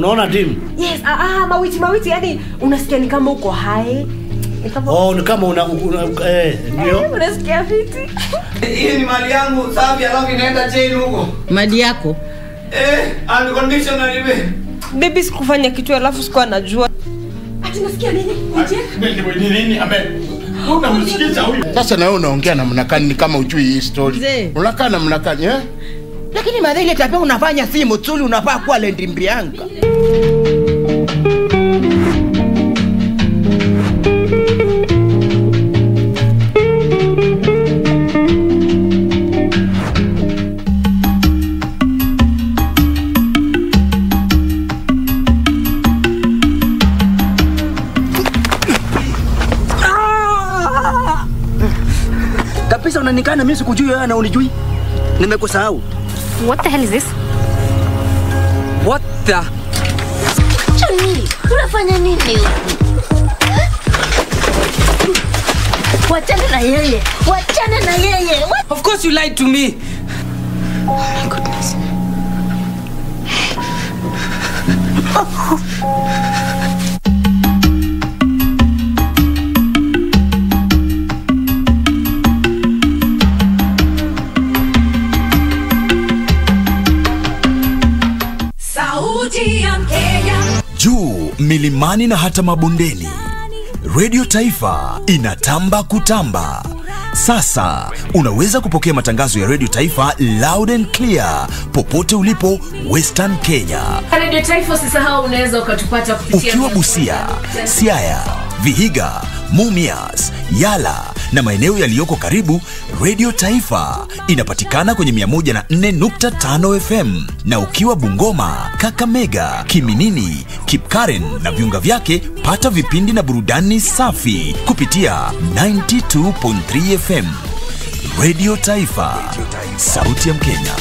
unaona dim? Yes, mawiti yani unasikia ni kama uko high. Ni kama ndio. Unasikia fiti. Hii ni mali yangu, safi alafu inaenda chain huko. Mali yako? Unconditional ibe. Baby sikufanya kitu alafu sikuwa najua. Ati nasikia nini? Nini? Unamsikiza huyu. Sasa na wewe unaongea namna gani kama ujui hii story? Unakaa namna gani Lakini madai ile tabia unafanya si mzuri, unafaa kuwa lendimbianga. Kabisa unanikana mimi sikujui wewe na unijui. Nimekusahau. What the hell is this? What the? Chani, unafanya nini? Wachana na yeye. What? Of course you lied to me. Oh my goodness. Juu milimani na hata mabondeni, Radio Taifa inatamba kutamba. Sasa unaweza kupokea matangazo ya Radio Taifa loud and clear popote ulipo Western Kenya. Radio Taifa usisahau unaweza ukatupata kupitia ukiwa Busia, Siaya, Vihiga, Mumias, Yala na maeneo yaliyoko karibu. Radio Taifa inapatikana kwenye 104.5 FM, na ukiwa Bungoma, Kakamega, Kiminini, Kipkaren na viunga vyake, pata vipindi na burudani safi kupitia 92.3 FM. Radio Taifa, sauti ya Mkenya.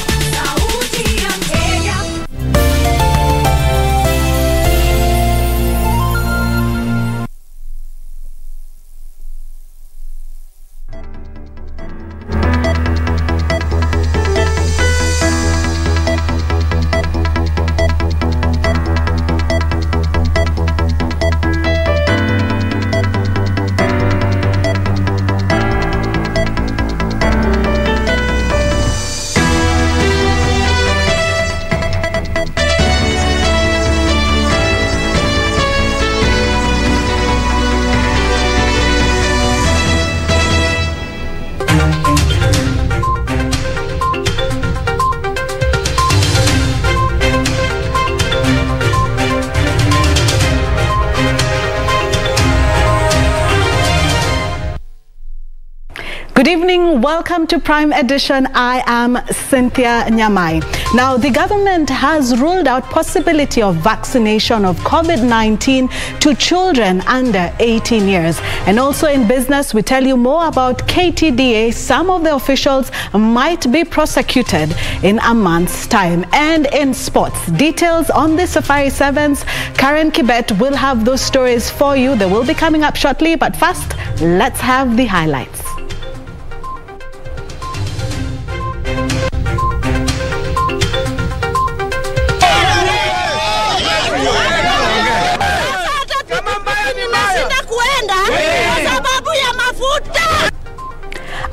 Good evening, welcome to Prime Edition. I am Cynthia Nyamai. Now, the government has ruled out possibility of vaccination of COVID-19 to children under 18 years. And also in business, we tell you more about KTDA. Some of the officials might be prosecuted in a month's time. And in sports, details on the Safari Sevens. Karen Kibet will have those stories for you. They will be coming up shortly. But first, let's have the highlights.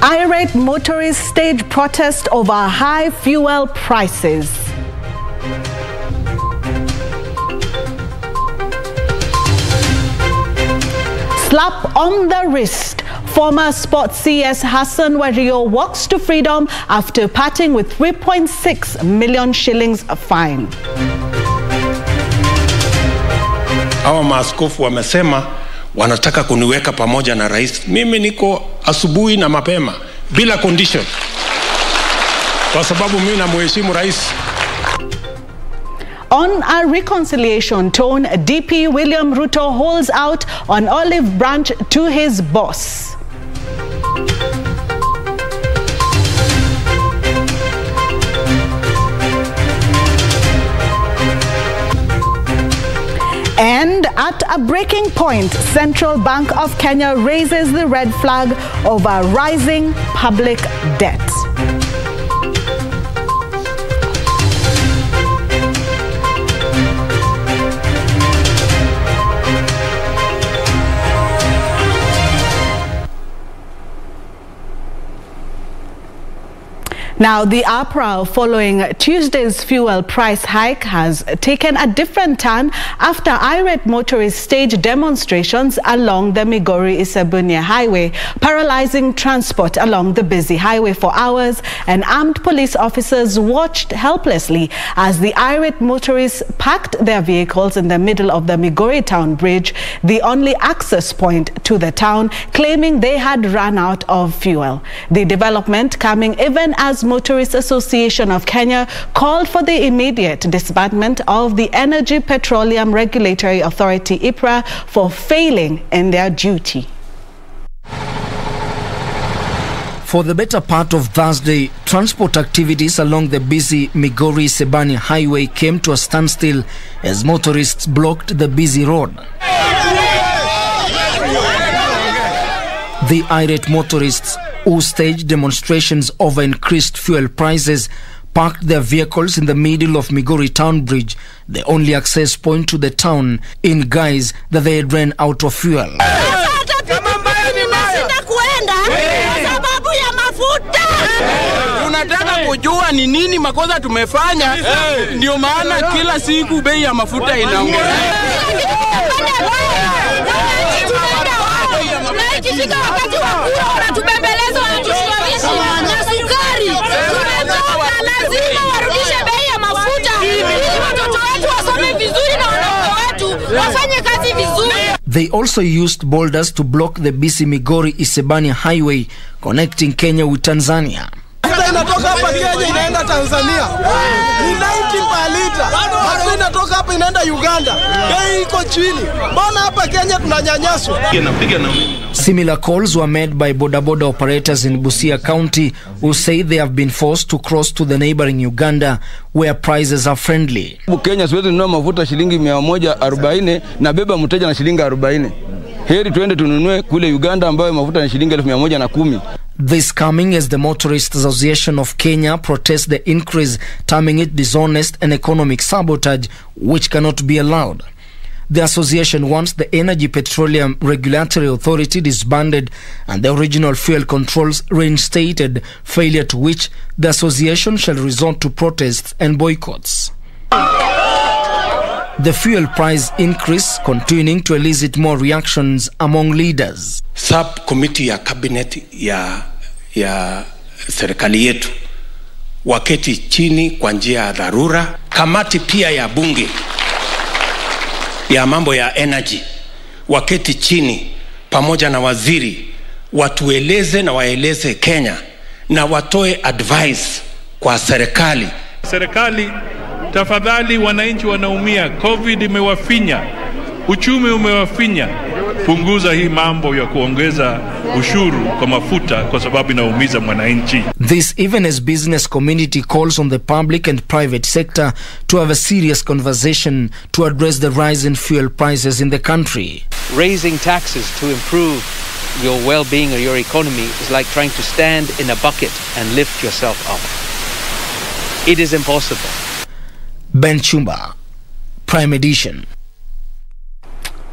Irate motorists stage protest over high fuel prices. Slap on the wrist. Former sports CS Hassan Wario walks to freedom after parting with 3.6 million shillings fine. Hawa maaskofu wamesema wanataka kuniweka pamoja na rais. Mimi niko asubuhi na mapema bila condition, kwa sababu mimi namheshimu rais. On a reconciliation tone, DP William Ruto holds out on Olive Branch to his boss. And at a breaking point, Central Bank of Kenya raises the red flag over rising public debt. Now, the uproar following Tuesday's fuel price hike has taken a different turn after irate motorists staged demonstrations along the Migori-Isabunia highway, paralyzing transport along the busy highway for hours, and armed police officers watched helplessly as the irate motorists parked their vehicles in the middle of the Migori town bridge, the only access point to the town, claiming they had run out of fuel. The development coming even as Motorists Association of Kenya called for the immediate disbandment of the Energy Petroleum Regulatory Authority (IPRA) for failing in their duty. For the better part of Thursday, transport activities along the busy Migori-Isabunia highway came to a standstill as motorists blocked the busy road. The irate motorists, who staged demonstrations over increased fuel prices, parked their vehicles in the middle of Migori town bridge, the only access point to the town, in guise that they had ran out of fuel. Tunataka kujua ni nini makosa tumefanya, ndio maana kila siku bei ya mafuta inaongezeka. Ikifika wakati wa kura wanatubembeleza, wanatushwawishi na sukari. Tumetoka, lazima warudishe bei ya mafuta ili watoto wetu wasome vizuri na wanaume wetu wafanye kazi vizuri. They also used boulders to block the busy Migori-Isabunia highway connecting Kenya with Tanzania. Inatoka hapa Kenya inaenda Tanzania ni 90 per liter. Hata inatoka hapa inaenda Uganda, bei iko chini. Mbona hapa Kenya tunanyanyaswa? Similar calls were made by bodaboda operators in Busia County, who say they have been forced to cross to the neighboring Uganda where prices are friendly. Kenya siwezi nunua mafuta shilingi 140 na beba mteja na shilingi 40. Heri tuende tununue kule Uganda ambayo mafuta ni shilingi 1110. This coming as the Motorists Association of Kenya protests the increase, terming it dishonest and economic sabotage, which cannot be allowed. The association wants the Energy Petroleum Regulatory Authority disbanded and the original fuel controls reinstated, failure to which the association shall resort to protests and boycotts. The fuel price increase continuing to elicit more reactions among leaders. Subcommittee ya cabinet ya serikali yetu waketi chini kwa njia ya dharura. Kamati pia ya bunge ya mambo ya energy waketi chini pamoja na waziri, watueleze na waeleze Kenya na watoe advice kwa serikali. Serikali, tafadhali, wananchi wanaumia, COVID imewafinya, uchumi umewafinya. Punguza hii mambo ya kuongeza ushuru kwa mafuta kwa sababu inaumiza mwananchi. This even as business community calls on the public and private sector to have a serious conversation to address the rise in fuel prices in the country. Raising taxes to improve your well-being or your economy is like trying to stand in a bucket and lift yourself up. It is impossible. Ben Chumba, Prime Edition.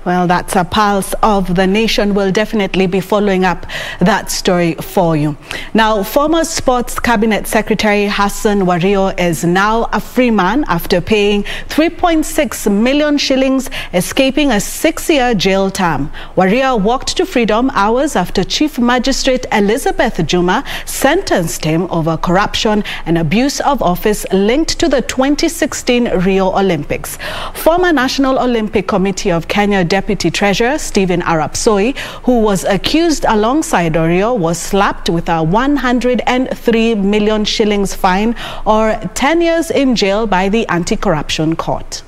Well, that's a pulse of the nation. We'll definitely be following up that story for you. Now, former Sports Cabinet Secretary Hassan Wario is now a free man after paying 3.6 million shillings, escaping a 6-year jail term. Wario walked to freedom hours after Chief Magistrate Elizabeth Juma sentenced him over corruption and abuse of office linked to the 2016 Rio Olympics. Former National Olympic Committee of Kenya Deputy Treasurer Stephen Arap Soi, who was accused alongside Wario, was slapped with a 103 million shillings fine or 10 years in jail by the Anti-Corruption Court.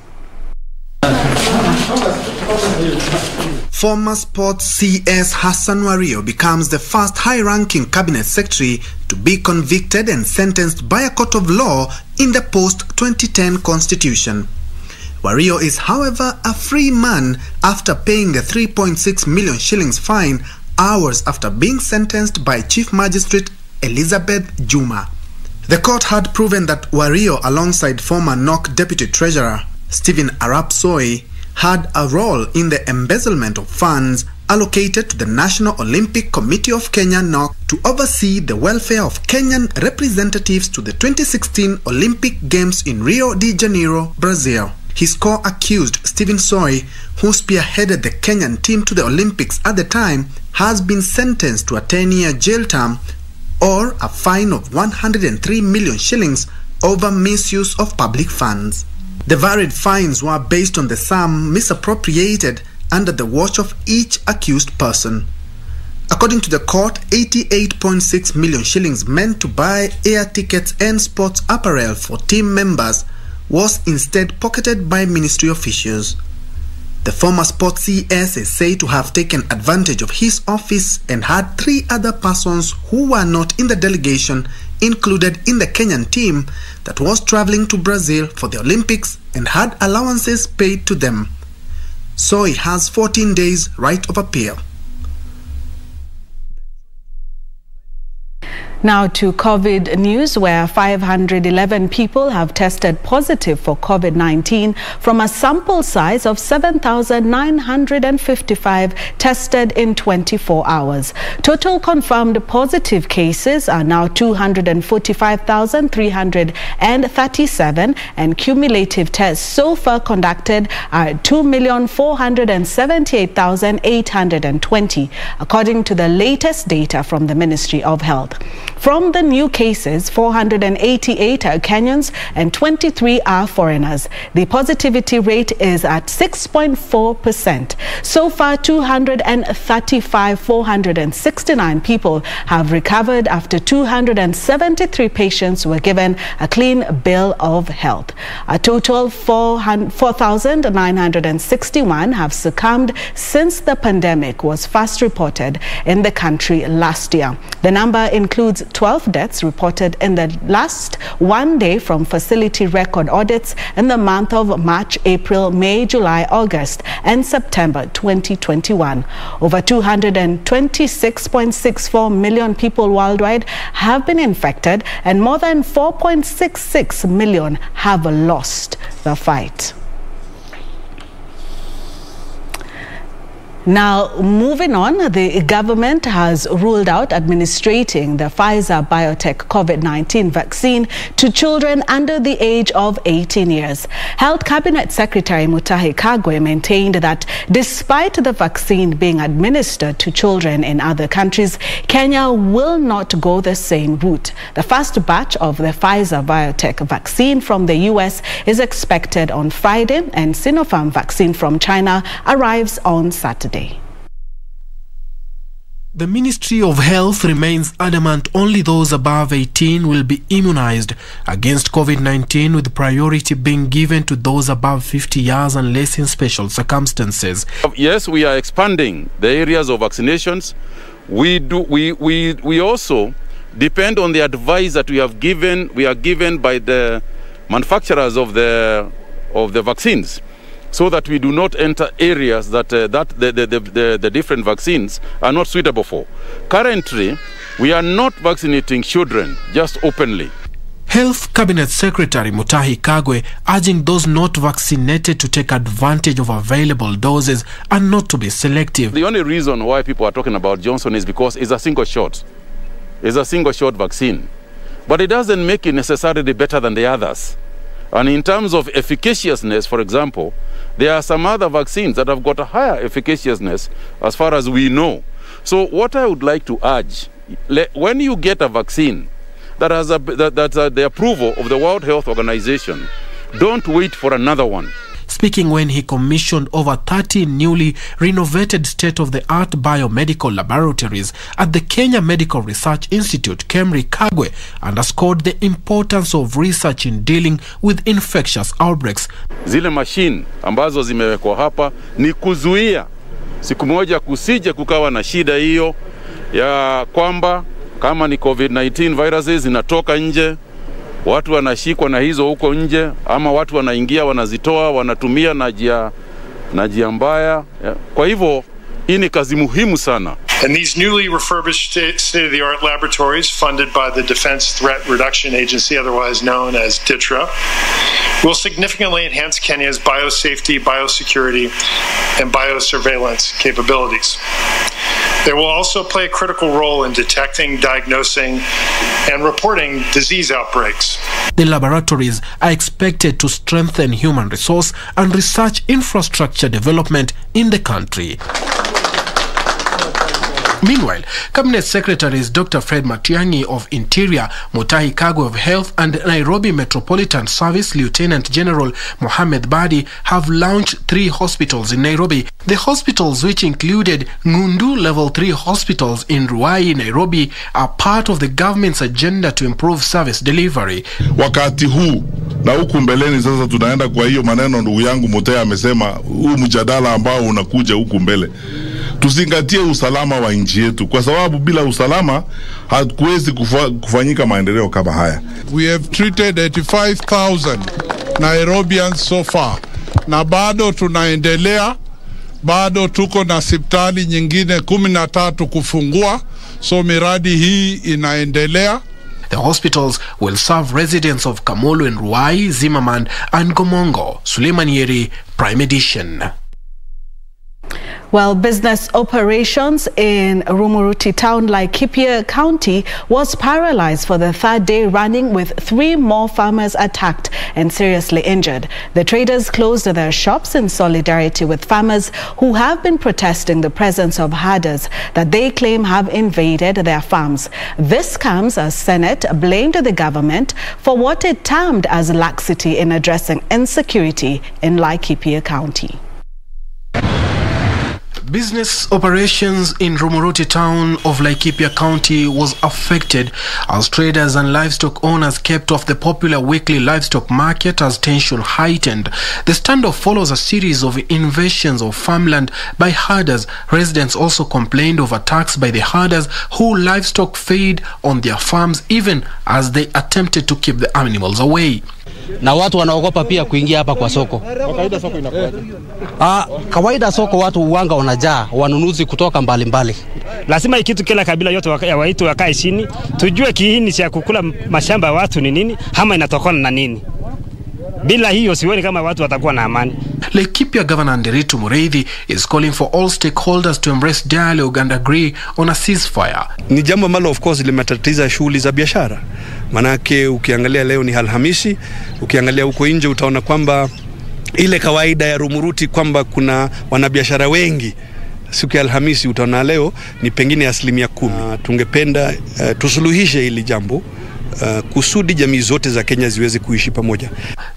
Former Sports CS Hassan Wario becomes the first high-ranking cabinet secretary to be convicted and sentenced by a court of law in the post-2010 constitution. Wario is, however, a free man after paying a 3.6 million shillings fine hours after being sentenced by Chief Magistrate Elizabeth Juma. The court had proven that Wario, alongside former NOC Deputy Treasurer Stephen Arap Soi, had a role in the embezzlement of funds allocated to the National Olympic Committee of Kenya (NOC) to oversee the welfare of Kenyan representatives to the 2016 Olympic Games in Rio de Janeiro, Brazil. His co-accused, Stephen Soi, who spearheaded the Kenyan team to the Olympics at the time, has been sentenced to a 10-year jail term or a fine of 103 million shillings over misuse of public funds. The varied fines were based on the sum misappropriated under the watch of each accused person. According to the court, 88.6 million shillings meant to buy air tickets and sports apparel for team members was instead pocketed by ministry officials. The former sports CS is said to have taken advantage of his office and had 3 other persons who were not in the delegation included in the Kenyan team that was traveling to Brazil for the Olympics and had allowances paid to them. Soi has 14 days right of appeal. Now to COVID news, where 511 people have tested positive for COVID-19 from a sample size of 7,955 tested in 24 hours. Total confirmed positive cases are now 245,337 and cumulative tests so far conducted are 2,478,820, according to the latest data from the Ministry of Health. From the new cases, 488 are Kenyans and 23 are foreigners. The positivity rate is at 6.4%. So far, 469 people have recovered after 273 patients were given a clean bill of health. A total 4,961 have succumbed since the pandemic was first reported in the country last year. The number includes 12 deaths reported in the last one day from facility record audits in the month of March, April, May, July, August, and September 2021. Over 226.64 million people worldwide have been infected, and more than 4.66 million have lost the fight. Now, moving on, the government has ruled out administrating the Pfizer Biotech COVID-19 vaccine to children under the age of 18 years. Health Cabinet Secretary Mutahi Kagwe maintained that despite the vaccine being administered to children in other countries, Kenya will not go the same route. The first batch of the Pfizer Biotech vaccine from the US is expected on Friday, and Sinopharm vaccine from China arrives on Saturday. The Ministry of Health remains adamant only those above 18 will be immunized against COVID-19, with priority being given to those above 50 years unless in special circumstances. Yes, we are expanding the areas of vaccinations. We also depend on the advice that we are given by the manufacturers of the vaccines, so that we do not enter areas that the different vaccines are not suitable for. Currently, we are not vaccinating children just openly. Health Cabinet Secretary Mutahi Kagwe urging those not vaccinated to take advantage of available doses and not to be selective. The only reason why people are talking about Johnson is because it's a single shot. It's a single shot vaccine. But it doesn't make it necessarily better than the others. And in terms of efficaciousness, for example, there are some other vaccines that have got a higher efficaciousness as far as we know. So what I would like to urge, when you get a vaccine that has the approval of the World Health Organization, don't wait for another one. Speaking when he commissioned over 30 newly renovated state-of-the-art biomedical laboratories at the Kenya Medical Research Institute, KEMRI, Kagwe underscored the importance of research in dealing with infectious outbreaks. Zile machine ambazo zimewekwa hapa ni kuzuia siku moja kusije kukawa na shida hiyo ya kwamba kama ni COVID-19 viruses zinatoka nje, watu wanashikwa na hizo huko nje, ama watu wanaingia wanazitoa wanatumia na njia mbaya. Kwa hivyo hii ni kazi muhimu sana. And these newly refurbished state-of-the-art laboratories funded by the Defense Threat Reduction Agency, otherwise known as DTRA, will significantly enhance Kenya's biosafety, biosecurity, and biosurveillance capabilities. They will also play a critical role in detecting, diagnosing, and reporting disease outbreaks. The laboratories are expected to strengthen human resource and research infrastructure development in the country. Meanwhile, Cabinet Secretaries Dr. Fred Matiang'i of Interior, Mutahi Kagwe of Health, and Nairobi Metropolitan Service Lieutenant General Mohamed Badi have launched 3 hospitals in Nairobi. The hospitals, which included Ngundu Level 3 hospitals in Ruai, Nairobi, are part of the government's agenda to improve service delivery. Wakati huu na huku mbeleni sasa tunaenda kwa hiyo maneno ndugu yangu Mutea amesema huu mjadala ambao unakuja huku mbele. Tuzingatie usalama wa nchi yetu kwa sababu bila usalama hatuwezi kufanyika maendeleo kama haya. We have treated 85,000 Nairobians so far. Na bado tunaendelea, bado tuko na hospitali nyingine 13 kufungua, so miradi hii inaendelea. The hospitals will serve residents of Kamolo and Ruai, Zimmerman and Gomongo. Suleiman Yeri, Prime Edition. Well, business operations in Rumuruti town, Laikipia County, was paralyzed for the 3rd day running, with 3 more farmers attacked and seriously injured. The traders closed their shops in solidarity with farmers who have been protesting the presence of herders that they claim have invaded their farms. This comes as Senate blamed the government for what it termed as laxity in addressing insecurity in Laikipia County. Business operations in Rumuruti town of Laikipia County was affected as traders and livestock owners kept off the popular weekly livestock market as tension heightened. The standoff follows a series of invasions of farmland by herders. Residents also complained of attacks by the herders who livestock fed on their farms even as they attempted to keep the animals away. Na watu wanaogopa pia kuingia hapa kwa soko. Kawaida soko inakuwa. Kawaida soko watu uwanga wanajaa, wanunuzi kutoka mbalimbali. Lazima kitu kila kabila yote waitu wakae chini, tujue kiini cha kukula mashamba ya watu ni nini, ama inatokana na nini. Bila hiyo sioni kama watu watakuwa na amani. Laikipia Governor Nderitu Mureithi is calling for all stakeholders to embrace dialogue and agree on a ceasefire. Ni jambo ambalo of course limetatiza shughuli za biashara. Manake ukiangalia leo ni Alhamisi, ukiangalia huko nje utaona kwamba ile kawaida ya Rumuruti kwamba kuna wanabiashara wengi siku ya Alhamisi, utaona leo ni pengine 10%. Tungependa tusuluhishe hili jambo kusudi jamii zote za Kenya ziweze kuishi pamoja.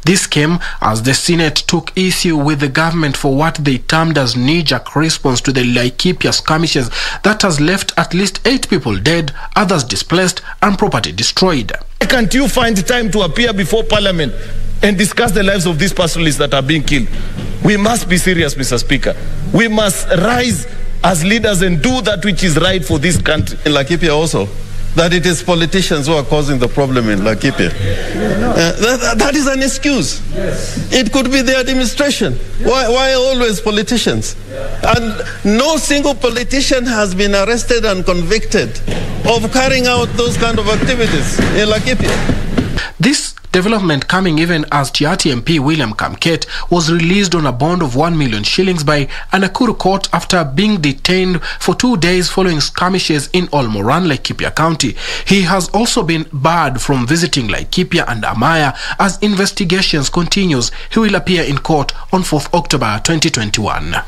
This came as the Senate took issue with the government for what they termed as knee-jerk response to the Laikipia skirmishes that has left at least 8 people dead, others displaced and property destroyed. Can't you find time to appear before Parliament and discuss the lives of these pastoralists that are being killed? We must be serious, Mr. Speaker. We must rise as leaders and do that which is right for this country. In Laikipia also, that it is politicians who are causing the problem in Laikipia. That is an excuse. It could be the administration. Why always politicians? And no single politician has been arrested and convicted of carrying out those kind of activities in Laikipia. This development coming even as Tiati MP William Kamket was released on a bond of 1 million shillings by a Nakuru court after being detained for 2 days following skirmishes in Olmoran, Laikipia County. He has also been barred from visiting Laikipia and Amaya as investigations continues. He will appear in court on 4th October 2021.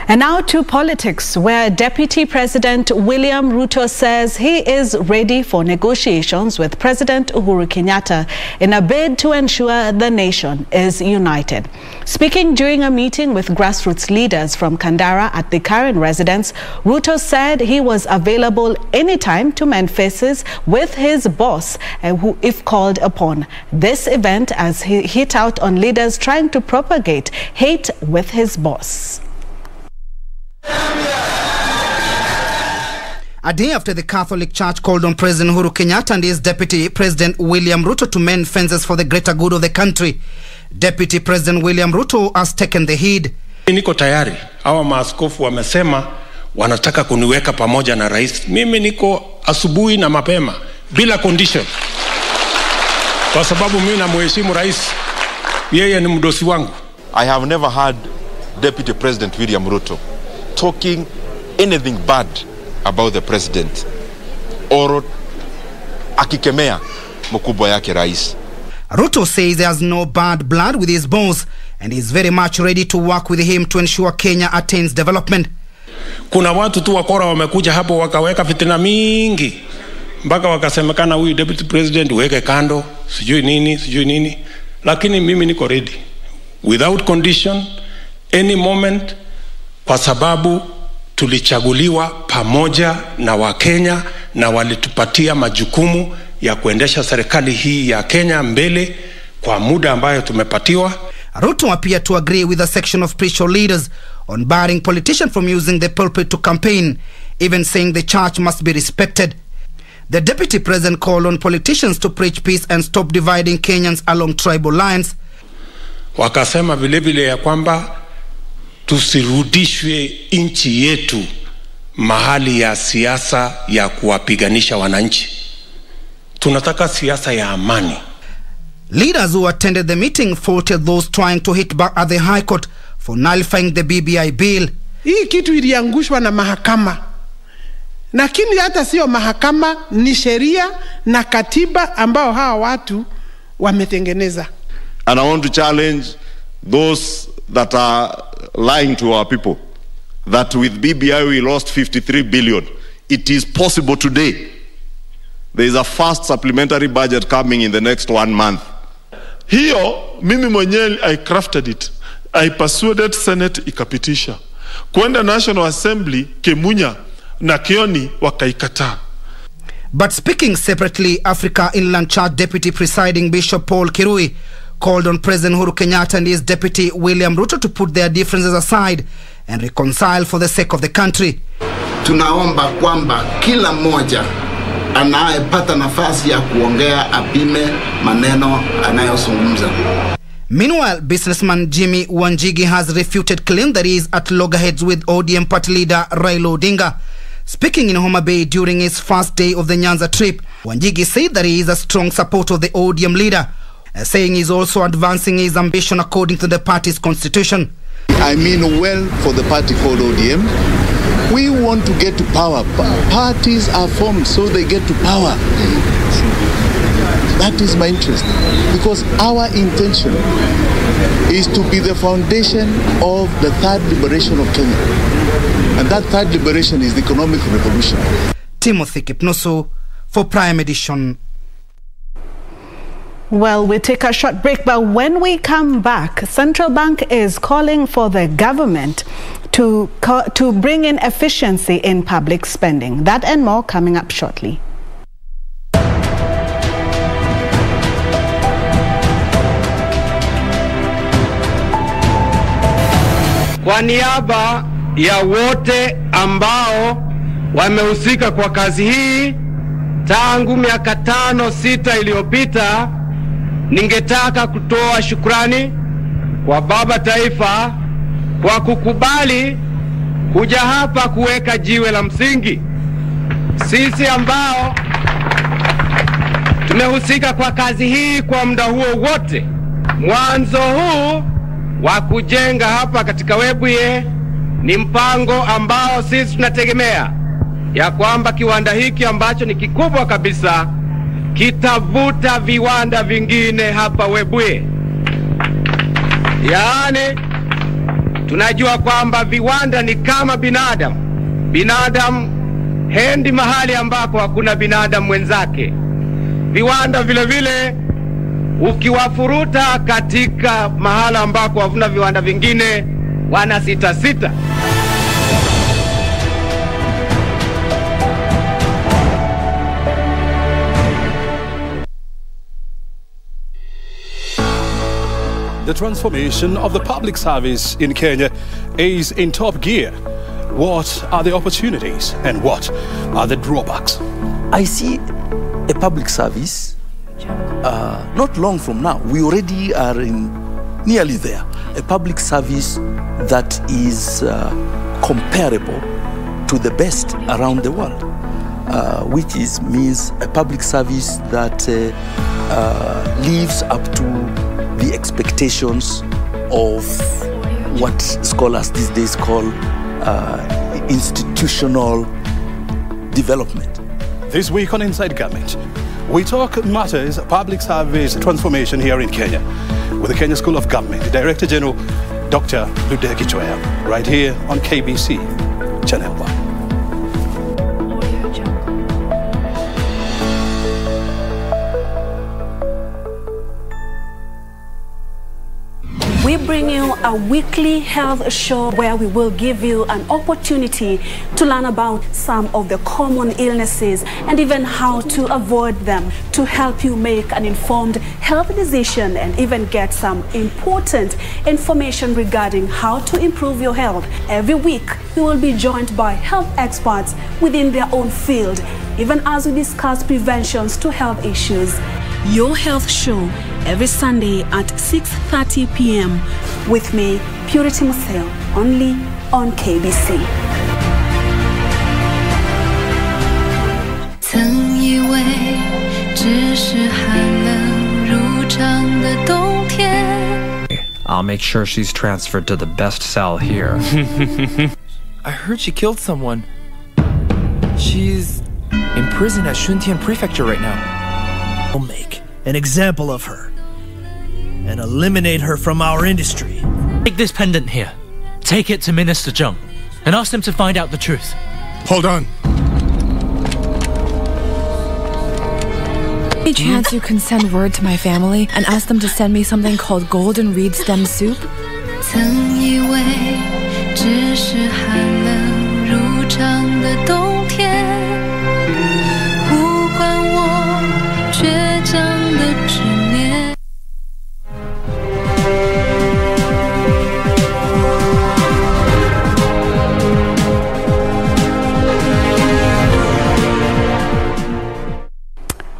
And now to politics, where Deputy President William Ruto says he is ready for negotiations with President Uhuru Kenyatta in a bid to ensure the nation is united. Speaking during a meeting with grassroots leaders from Kandara at the Karen residence, Ruto said he was available anytime to mend faces with his boss if called upon. This event as he hit out on leaders trying to propagate hate with his boss. A day after the Catholic Church called on President Uhuru Kenyatta and his Deputy President William Ruto to mend fences for the greater good of the country, Deputy President William Ruto has taken the heed. Niko tayari. Hawa maaskofu wamesema wanataka kuniweka pamoja na rais. Mimi niko asubuhi na mapema bila condition. kwa sababu mimi namheshimu rais, yeye ni mdosi wangu. I have never heard Deputy President William Ruto talking anything bad about the president or akikemea mkubwa yake rais. Ruto says he has no bad blood with his boss and is very much ready to work with him to ensure Kenya attains development. Kuna watu tu wakora wamekuja hapo wakaweka fitina mingi mpaka wakasemekana huyu deputy president weke kando, sijui nini, lakini mimi niko ready without condition any moment, kwa sababu tulichaguliwa pamoja na Wakenya na walitupatia majukumu ya kuendesha serikali hii ya Kenya mbele kwa muda ambayo tumepatiwa. Ruto appeared to agree with a section of spiritual leaders on barring politicians from using the pulpit to campaign, even saying the church must be respected. The deputy president called on politicians to preach peace and stop dividing Kenyans along tribal lines. Wakasema vile vile ya kwamba tusirudishwe nchi yetu mahali ya siasa ya kuwapiganisha wananchi. Tunataka siasa ya amani. Leaders who attended the meeting faulted those trying to hit back at the High Court for nullifying the BBI bill. Hii kitu iliangushwa na mahakama. Lakini hata sio mahakama, ni sheria na katiba ambao hawa watu wametengeneza. And I want to challenge those that are lying to our people that with BBI we lost 53 billion. It is possible today. There is a fast supplementary budget coming in the next 1 month. Hiyo mimi mwenyewe I crafted it. I persuaded Senate ikapitisha. Kwenda National Assembly Kemunya na Kioni wakaikataa. But speaking separately, Africa Inland Church Deputy Presiding Bishop Paul Kirui called on President Uhuru Kenyatta and his deputy William Ruto to put their differences aside and reconcile for the sake of the country. Tunaomba kwamba kila mmoja anayepata nafasi ya kuongea apime maneno anayozungumza. Meanwhile, businessman Jimmy Wanjigi has refuted claim that he is at loggerheads with ODM party leader Raila Odinga. Speaking in Homa Bay during his first day of the Nyanza trip, Wanjigi said that he is a strong supporter of the ODM leader, saying he is also advancing his ambition according to the party's constitution. I mean well for the party called ODM. We want to get to power. Parties are formed so they get to power. That is my interest, because our intention is to be the foundation of the third liberation of Kenya. And that third liberation is the economic revolution. Timothy Kipnoso for Prime Edition. Well, we take a short break, but when we come back, Central Bank is calling for the government to bring in efficiency in public spending. That and more coming up shortly. Kwa niaba ya wote ambao wamehusika kwa kazi hii tangu miaka 5-6 iliyopita, ningetaka kutoa shukrani kwa Baba Taifa kwa kukubali kuja hapa kuweka jiwe la msingi. Sisi ambao tumehusika kwa kazi hii kwa muda huo wote, mwanzo huu wa kujenga hapa katika Webuye ni mpango ambao sisi tunategemea ya kwamba kiwanda hiki ambacho ni kikubwa kabisa kitavuta viwanda vingine hapa Webuye. Yaani tunajua kwamba viwanda ni kama binadamu. Binadamu hendi mahali ambako hakuna binadamu mwenzake. Viwanda vile vile ukiwafuruta katika mahala ambako havuna viwanda vingine wana sita. The transformation of the public service in Kenya is in top gear. What are the opportunities and what are the drawbacks? I see a public service not long from now. We already are nearly there. A public service that is comparable to the best around the world, which means a public service that lives up to the expectations of what scholars these days call institutional development. This week on Inside Government, we talk matters public service transformation here in Kenya with the Kenya School of Government Director General Dr. Ludeki Chwea, right here on KBC Channel 1. We bring you a weekly health show where we will give you an opportunity to learn about some of the common illnesses and even how to avoid them, to help you make an informed health decision and even get some important information regarding how to improve your health. Every week, we will be joined by health experts within their own field, even as we discuss preventions to health issues. Your Health Show every Sunday at 6:30 p.m. with me, Purity Museo, only on KBC. 曾以为只是寒冷如常的冬天 I'll make sure she's transferred to the best cell here. I heard she killed someone. She's in prison at Shuntian Prefecture right now. We'll make an example of her and eliminate her from our industry. Take this pendant here. Take it to Minister Zheng and ask them to find out the truth. Hold on. Any chance you can send word to my family and ask them to send me something called golden reed stem soup? 曾以为只是寒冷如常的冬天，不管我倔强的执念。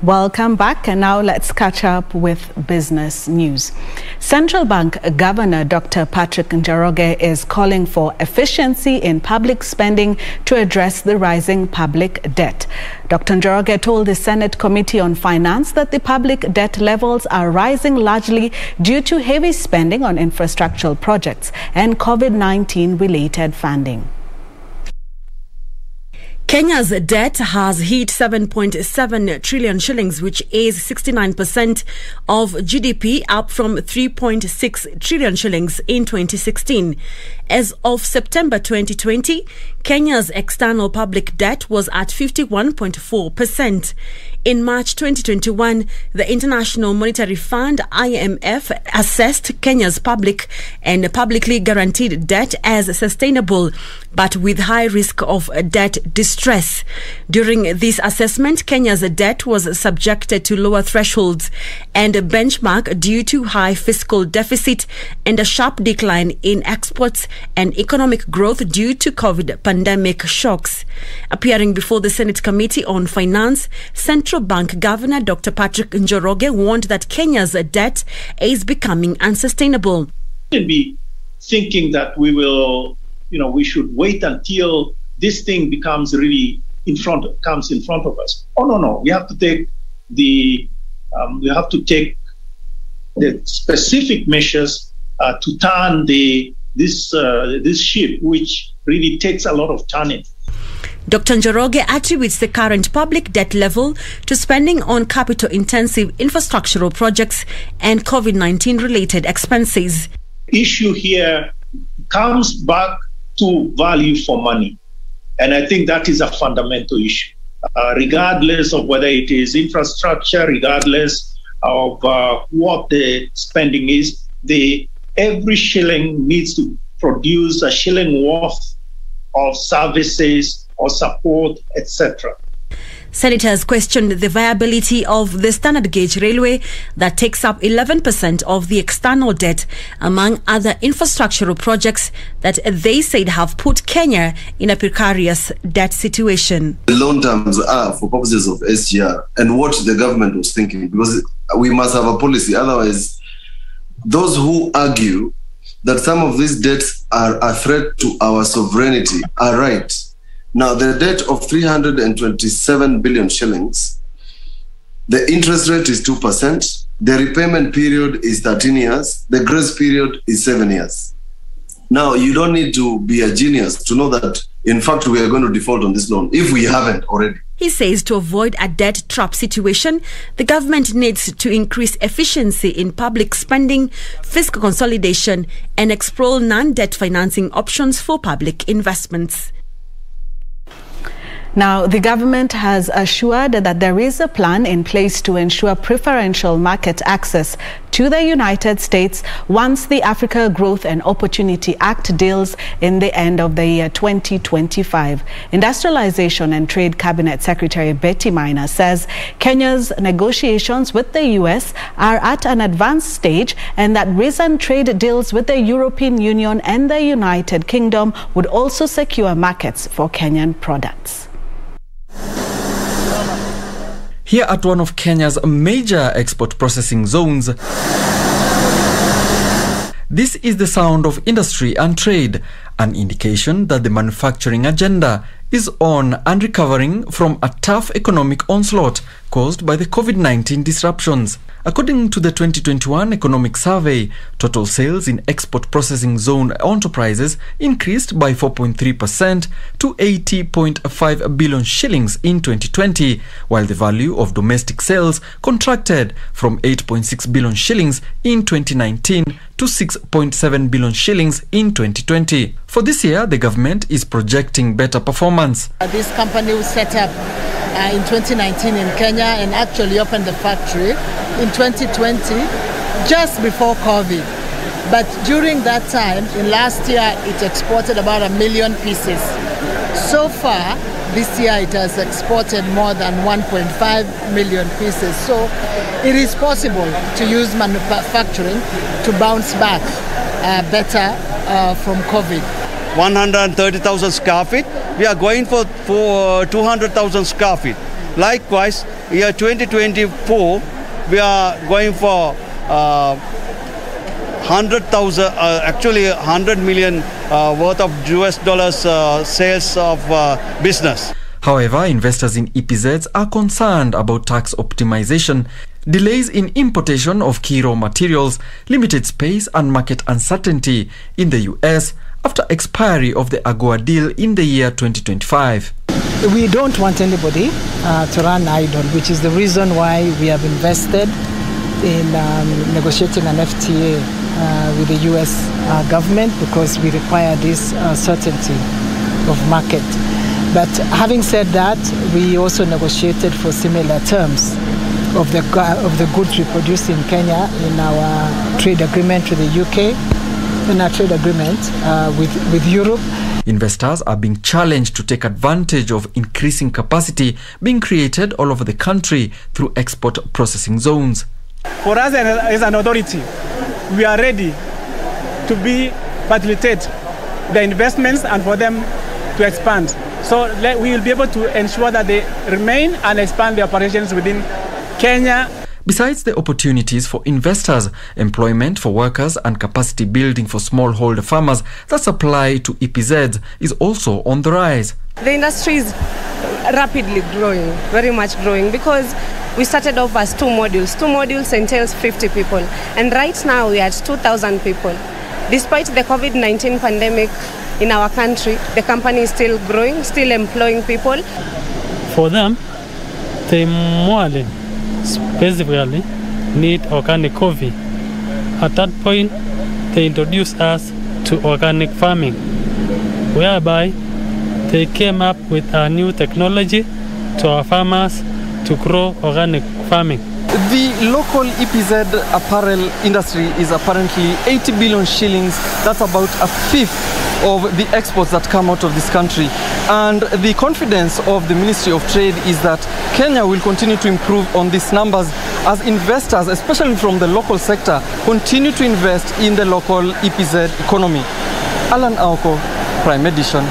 Welcome back, and now let's catch up with business news. Central Bank Governor Dr. Patrick Njoroge is calling for efficiency in public spending to address the rising public debt. Dr. Njoroge told the Senate Committee on Finance that the public debt levels are rising largely due to heavy spending on infrastructural projects and COVID-19 related funding. Kenya's debt has hit 7.7 trillion shillings, which is 69% of GDP, up from 3.6 trillion shillings in 2016. As of September 2020, Kenya's external public debt was at 51.4%. In March 2021, the International Monetary Fund, IMF, assessed Kenya's public and publicly guaranteed debt as sustainable, but with high risk of debt distress. During this assessment, Kenya's debt was subjected to lower thresholds and a benchmark due to high fiscal deficit and a sharp decline in exports and economic growth due to COVID pandemic shocks. Appearing before the Senate Committee on Finance, Central Bank Governor Dr. Patrick Njoroge warned that Kenya's debt is becoming unsustainable. We shouldn't be thinking that we should wait until this thing becomes really comes in front of us. Oh no! We have to take the specific measures to turn this ship, which really takes a lot of turning. Dr. Njoroge attributes the current public debt level to spending on capital-intensive infrastructural projects and COVID-19 related expenses. Issue here comes back to value for money. And I think that is a fundamental issue. Regardless of whether it is infrastructure, regardless of what the spending is, every shilling needs to produce a shilling worth of services or support, etc. Senators questioned the viability of the standard gauge railway that takes up 11% of the external debt, among other infrastructural projects that they said have put Kenya in a precarious debt situation. The loan terms are for purposes of SGR and what the government was thinking, because we must have a policy. Otherwise, those who argue that some of these debts are a threat to our sovereignty are right. Now, the debt of 327 billion shillings The interest rate is 2%. The repayment period is 13 years. The grace period is 7 years. Now, you don't need to be a genius to know that, in fact, we are going to default on this loan if we haven't already. He says to avoid a debt trap situation, the government needs to increase efficiency in public spending, fiscal consolidation, and explore non-debt financing options for public investments. Now, the government has assured that there is a plan in place to ensure preferential market access to the United States once the Africa Growth and Opportunity Act deals in the end of the year 2025. Industrialization and Trade Cabinet Secretary Betty Maina says Kenya's negotiations with the U.S. are at an advanced stage and that recent trade deals with the European Union and the United Kingdom would also secure markets for Kenyan products. Here at one of Kenya's major export processing zones, this is the sound of industry and trade, an indication that the manufacturing agenda is on and recovering from a tough economic onslaught caused by the COVID-19 disruptions. According to the 2021 economic survey, total sales in export processing zone enterprises increased by 4.3% to 80.5 billion shillings in 2020, while the value of domestic sales contracted from 8.6 billion shillings in 2019 to 6.7 billion shillings in 2020. For this year, the government is projecting better performance. This company was set up in 2019 in Kenya and actually opened the factory in 2020, just before COVID. But during that time, in last year, it exported about 1 million pieces. So far, this year it has exported more than 1.5 million pieces. So it is possible to use manufacturing to bounce back better from COVID. 130,000 square feet. We are going for 200,000 square feet. Likewise, year 2024, we are going for 100,000, actually 100 million worth of US dollars sales of business. However, investors in EPZs are concerned about tax optimization, delays in importation of key raw materials, limited space and market uncertainty in the US after expiry of the AGOA deal in the year 2025. We don't want anybody to run idle, which is the reason why we have invested in negotiating an FTA with the US government, because we require this certainty of market. But having said that, we also negotiated for similar terms of the goods we produce in Kenya in our trade agreement with the UK, in our trade agreement with Europe. Investors are being challenged to take advantage of increasing capacity being created all over the country through export processing zones. For us as an authority, we are ready to facilitate the investments and for them to expand. So we will be able to ensure that they remain and expand their operations within Kenya. Besides the opportunities for investors, employment for workers and capacity building for smallholder farmers that supply to EPZs is also on the rise. The industry is rapidly growing, very much growing, because we started off as 2 modules. 2 modules entails 50 people, and right now we are at 2,000 people. Despite the COVID-19 pandemic in our country, the company is still growing, still employing people. For them, they more specifically need organic coffee. At that point, they introduced us to organic farming, whereby they came up with a new technology to our farmers to grow organic farming. The local EPZ apparel industry is apparently 80 billion shillings. That's about a fifth of the exports that come out of this country. And the confidence of the Ministry of Trade is that Kenya will continue to improve on these numbers as investors, especially from the local sector, continue to invest in the local EPZ economy. Alan Aoko, Prime Edition.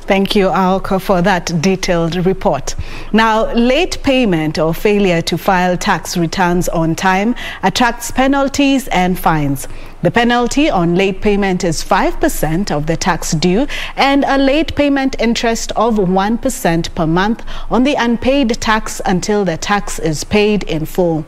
Thank you, Aoko, for that detailed report. Now, late payment or failure to file tax returns on time attracts penalties and fines. The penalty on late payment is 5% of the tax due and a late payment interest of 1% per month on the unpaid tax until the tax is paid in full.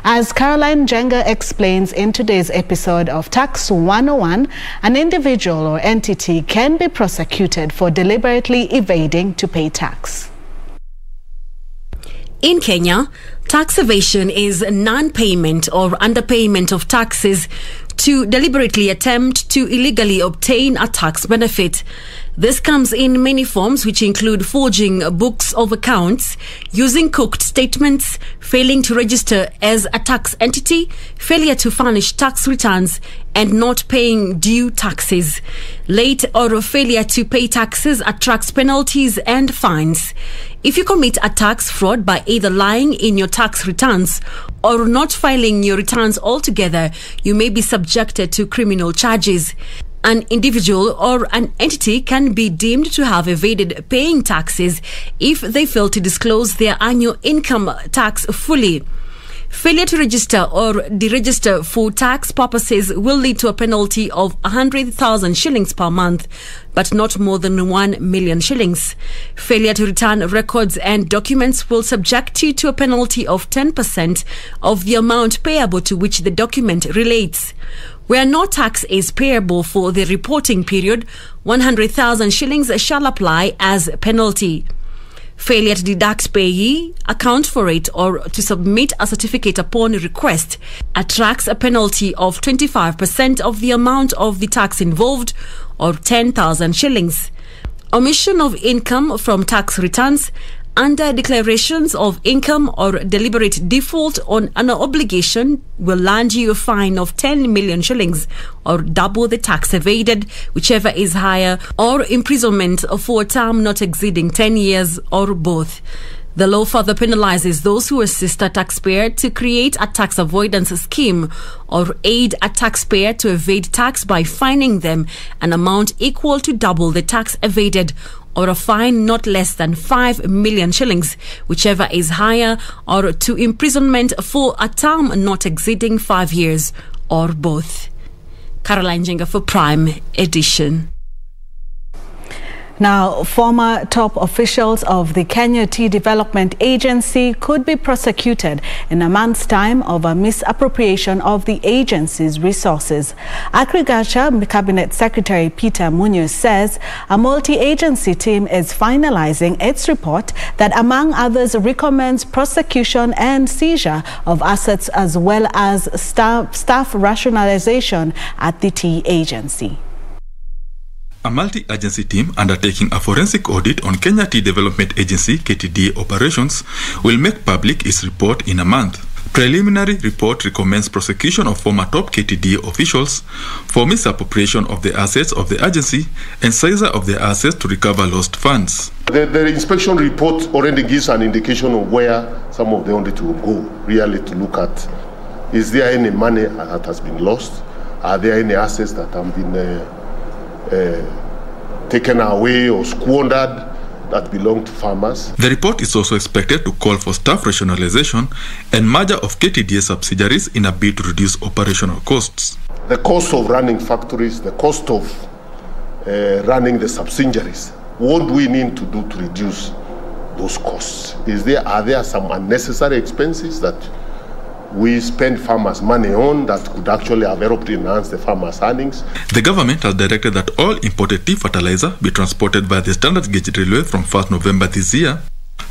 As Caroline Jenga explains in today's episode of Tax 101, an individual or entity can be prosecuted for deliberately evading to pay tax. In Kenya, tax evasion is non-payment or underpayment of taxes to deliberately attempt to illegally obtain a tax benefit. This comes in many forms, which include forging books of accounts, using cooked statements, failing to register as a tax entity, failure to furnish tax returns, and not paying due taxes. Late or failure to pay taxes attracts penalties and fines. If you commit a tax fraud by either lying in your tax returns or not filing your returns altogether, you may be subjected to criminal charges. An individual or an entity can be deemed to have evaded paying taxes if they fail to disclose their annual income tax fully. Failure to register or deregister for tax purposes will lead to a penalty of 100,000 shillings per month, but not more than 1 million shillings. Failure to return records and documents will subject you to a penalty of 10% of the amount payable to which the document relates. Where no tax is payable for the reporting period, 100,000 shillings shall apply as penalty. Failure to deduct payee, account for it, or to submit a certificate upon request attracts a penalty of 25% of the amount of the tax involved, or 10,000 shillings. Omission of income from tax returns, under declarations of income, or deliberate default on an obligation will land you a fine of 10 million shillings or double the tax evaded, whichever is higher, or imprisonment for a term not exceeding 10 years or both. The law further penalizes those who assist a taxpayer to create a tax avoidance scheme or aid a taxpayer to evade tax by fining them an amount equal to double the tax evaded, or a fine not less than 5 million shillings, whichever is higher, or to imprisonment for a term not exceeding 5 years, or both. Caroline Jenga for Prime Edition. Now, former top officials of the Kenya Tea Development Agency could be prosecuted in a month's time over misappropriation of the agency's resources. Agriculture Cabinet Secretary Peter Munoz says a multi-agency team is finalizing its report that, among others, recommends prosecution and seizure of assets as well as staff rationalization at the tea agency. A multi-agency team undertaking a forensic audit on Kenya Tea Development Agency KTDA operations will make public its report in a month. Preliminary report recommends prosecution of former top KTDA officials for misappropriation of the assets of the agency and seizure of their assets to recover lost funds. The inspection report already gives an indication of where some of the audit will go, really to look at, is there any money that has been lost? Are there any assets that have been taken away or squandered that belong to farmers? The report is also expected to call for staff rationalization and merger of KTDA subsidiaries in a bid to reduce operational costs. The cost of running factories, the cost of running the subsidiaries, what do we need to do to reduce those costs? Are there some unnecessary expenses that we spend farmers' money on that could actually have helped enhance the farmers' earnings? The government has directed that all imported tea fertilizer be transported by the standard gauge railway from 1st November this year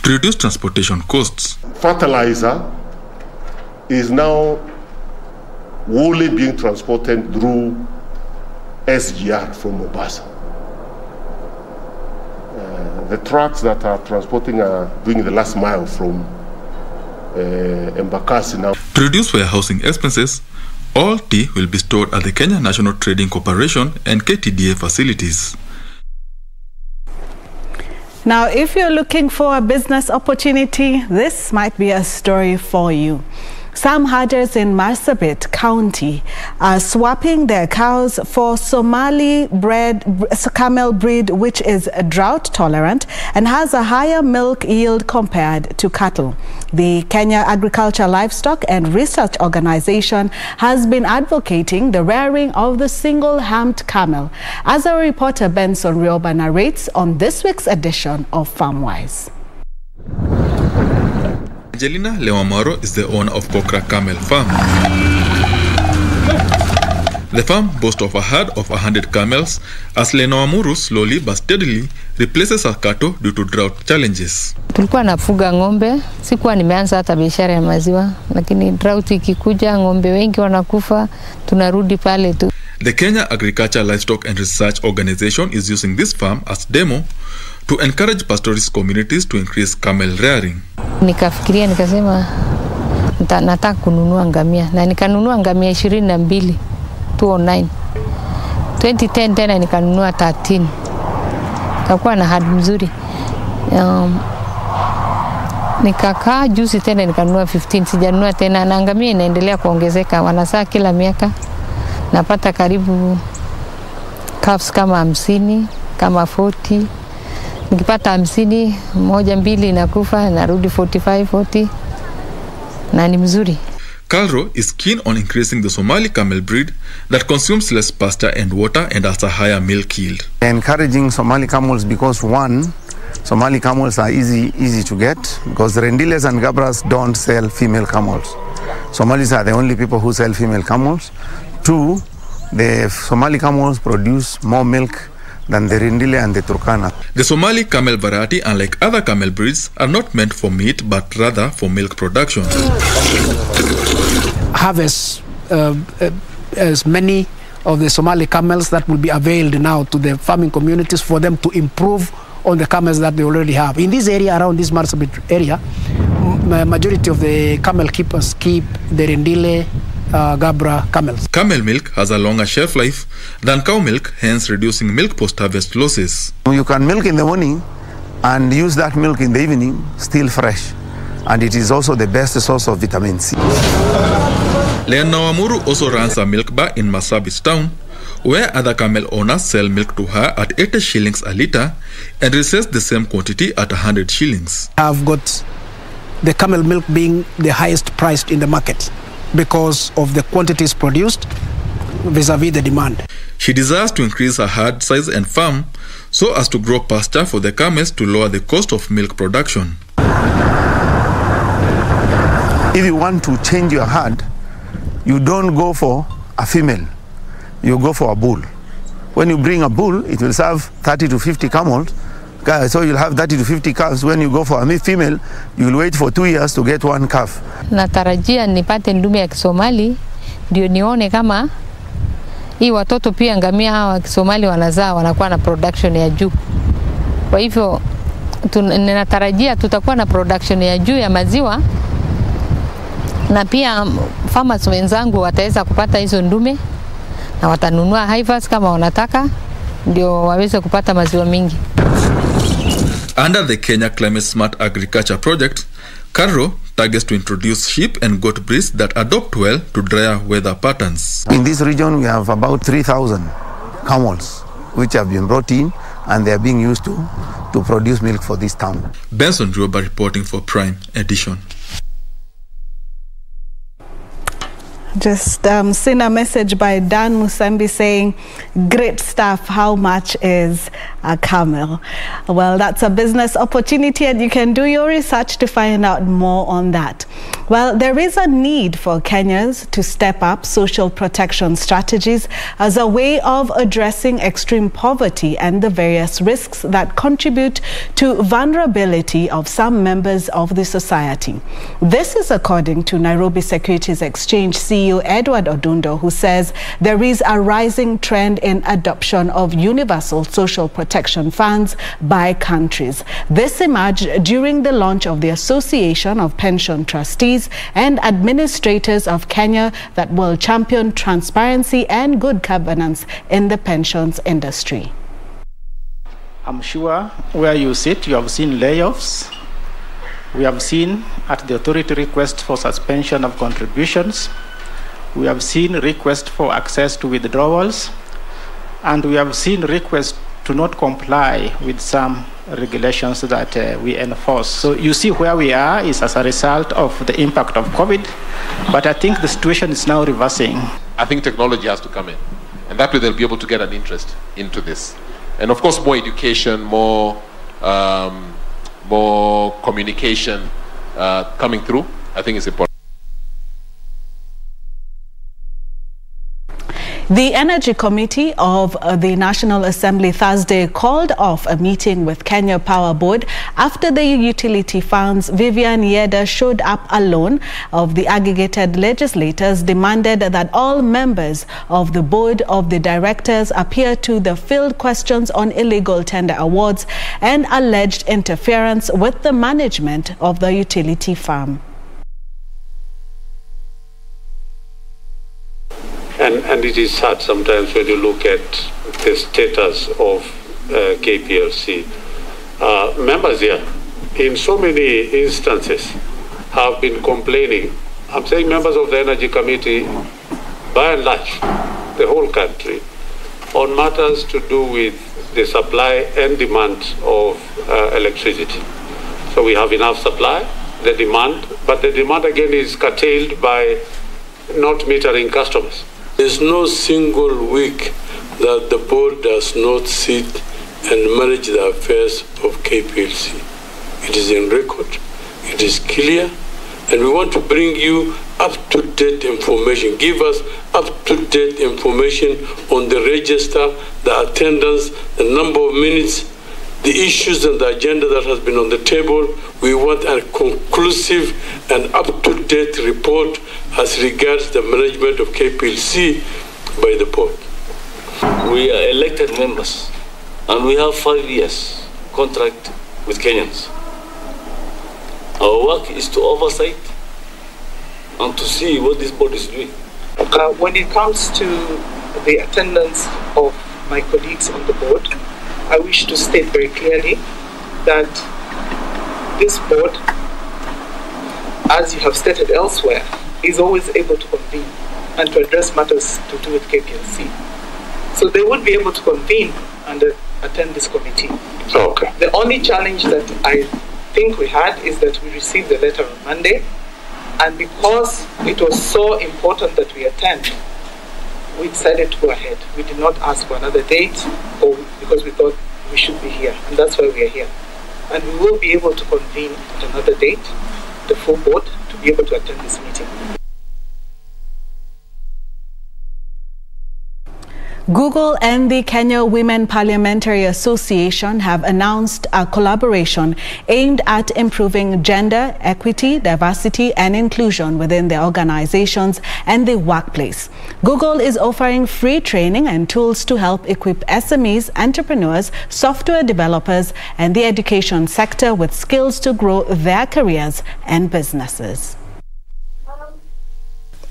to reduce transportation costs. Fertilizer is now wholly being transported through SGR from Mombasa. The trucks that are transporting are doing the last mile from Embakasi now. To reduce warehousing expenses, all tea will be stored at the Kenya National Trading Corporation and KTDA facilities. Now, if you're looking for a business opportunity, this might be a story for you. Some herders in Marsabit County swapping their cows for Somali camel breed, which is drought tolerant and has a higher milk yield compared to cattle. The Kenya Agriculture, Livestock and Research Organization has been advocating the rearing of the single-hamped camel. As our reporter Benson Rioba narrates on this week's edition of FarmWise. Angelina Lewamaro is the owner of Kokra Camel Farm. The farm boasts of a herd of 100 camels as Lewamaro slowly but steadily replaces her cattle due to drought challenges. Tulikuwa nafuga ng'ombe, sikuwa nimeanza hata biashara ya maziwa, lakini drought ikikuja ng'ombe wengi wanakufa, tunarudi pale tu. The Kenya Agriculture, Livestock and Research Organization is using this farm as demo to encourage pastoralist communities to increase camel rearing. Nikafikiria nikasema nataka kununua ngamia na nikanunua ngamia 22 2009. 2010 tena nikanunua 13. Kakuwa na herd mzuri. Nikakaa juzi tena nikanunua 15, sijanunua tena na ngamia inaendelea kuongezeka, wanasaa kila miaka. Napata karibu calves kama 50, kama 40. Nikipata 50, moja mbili inakufa, narudi 45, 40. Na ni mzuri. Kalro is keen on increasing the Somali camel breed that consumes less pasture and water and has a higher milk yield. Encouraging Somali camels because one, Somali camels are easy to get because the Rendiles and Gabras don't sell female camels. Somalis are the only people who sell female camels. Two, the Somali camels produce more milk than the Rendile and the Turkana. The Somali camel variety, unlike other camel breeds, are not meant for meat but rather for milk production. Harvest as many of the Somali camels that will be availed now to the farming communities for them to improve on the camels that they already have. In this area, around this Marsabit area, majority of the camel keepers keep the Rendile, Gabra camels. Camel milk has a longer shelf life than cow milk, hence reducing milk post-harvest losses. You can milk in the morning and use that milk in the evening, still fresh. And it is also the best source of vitamin C. Lewamaro also runs a milk bar in Marsabit town, where other camel owners sell milk to her at 80 shillings a litre and resells the same quantity at 100 shillings. I've got the camel milk being the highest priced in the market because of the quantities produced vis-a-vis the demand. She desires to increase her herd size and farm so as to grow pasture for the camels to lower the cost of milk production. If you want to change your herd, you don't go for a female, you go for a bull. When you bring a bull, it will serve 30 to 50 camels, so you'll have 30 to 50 calves. When you go for a female, you'll wait for 2 years to get one calf. Natarajia nipate ndume ya Kisomali ndio nione kama hii watoto pia ngamia hawa Kisomali wanazaa wanakuwa na production ya juu. Kwa hivyo ninatarajia tutakuwa na production ya juu ya maziwa na pia farmers wenzangu wataweza kupata hizo ndume na watanunua heifers kama wanataka ndio waweze kupata maziwa mingi. Under the Kenya Climate Smart Agriculture Project, Carro targets to introduce sheep and goat breeds that adopt well to drier weather patterns. In this region, we have about 3,000 camels which have been brought in and they are being used to produce milk for this town. Benson Rioba reporting for Prime Edition. Just seen a message by Dan Musambi saying, great stuff, how much is a camel? Well, that's a business opportunity and you can do your research to find out more on that. Well, there is a need for Kenyans to step up social protection strategies as a way of addressing extreme poverty and the various risks that contribute to vulnerability of some members of the society. This is according to Nairobi Securities Exchange CEO Edward Odundo, who says there is a rising trend in adoption of universal social protection funds by countries. This emerged during the launch of the Association of Pension Trustees and Administrators of Kenya that will champion transparency and good governance in the pensions industry. I'm sure where you sit, you have seen layoffs. We have seen at the authority request for suspension of contributions. We have seen requests for access to withdrawals, and we have seen requests to not comply with some regulations that we enforce. So you see where we are is as a result of the impact of COVID, but I think the situation is now reversing. I think technology has to come in, and that way they'll be able to get an interest into this. And of course, more education, more communication coming through, I think is important. The Energy Committee of the National Assembly Thursday called off a meeting with Kenya Power Board after the utility firm's Vivian Yeda showed up alone. Of the aggregated legislators demanded that all members of the board of the directors appear to the field questions on illegal tender awards and alleged interference with the management of the utility firm. And it is sad sometimes when you look at the status of KPLC. Members here, in so many instances, have been complaining. I'm saying members of the Energy Committee, by and large, the whole country, on matters to do with the supply and demand of electricity. So we have enough supply, the demand, but the demand again is curtailed by not metering customers. There's no single week that the board does not sit and manage the affairs of KPLC. It is in record, it is clear, and we want to bring you up-to-date information. Give us up-to-date information on the register, the attendance, the number of minutes, the issues and the agenda that has been on the table. We want a conclusive and up-to-date report as regards the management of KPLC by the board. We are elected members, and we have 5 years contract with Kenyans. Our work is to oversight and to see what this board is doing. When it comes to the attendance of my colleagues on the board, I wish to state very clearly that this board, as you have stated elsewhere, is always able to convene and to address matters to do with KPLC. So they would be able to convene and attend this committee. Okay. The only challenge that I think we had is that we received the letter on Monday, and because it was so important that we attend, we decided to go ahead. We did not ask for another date, or because we thought we should be here, and that's why we are here. And we will be able to convene at another date, the full board, to be able to attend this meeting. Google and the Kenya Women Parliamentary Association have announced a collaboration aimed at improving gender equity, diversity and inclusion within their organizations and the workplace. Google is offering free training and tools to help equip SMEs, entrepreneurs, software developers and the education sector with skills to grow their careers and businesses.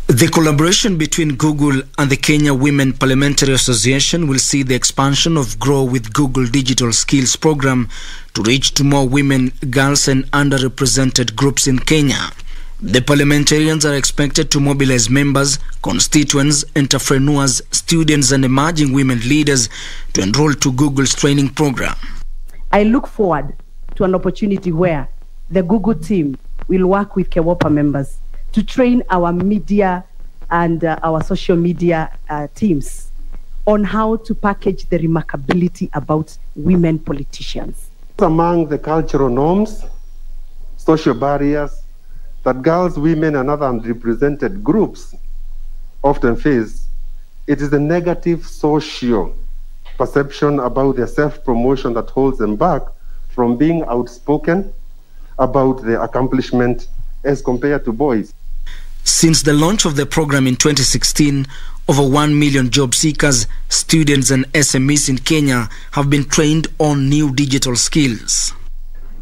The collaboration between Google and the Kenya Women Parliamentary Association will see the expansion of Grow with Google Digital Skills program to reach to more women, girls and underrepresented groups in Kenya. The parliamentarians are expected to mobilize members, constituents, entrepreneurs, students and emerging women leaders to enroll to Google's training program. I look forward to an opportunity where the Google team will work with KEWOPA members to train our media and our social media teams on how to package the remarkability about women politicians. Among the cultural norms, social barriers that girls, women and other underrepresented groups often face, it is the negative social perception about their self-promotion that holds them back from being outspoken about their accomplishment as compared to boys. Since the launch of the program in 2016, over 1 million job seekers, students and SMEs in Kenya have been trained on new digital skills.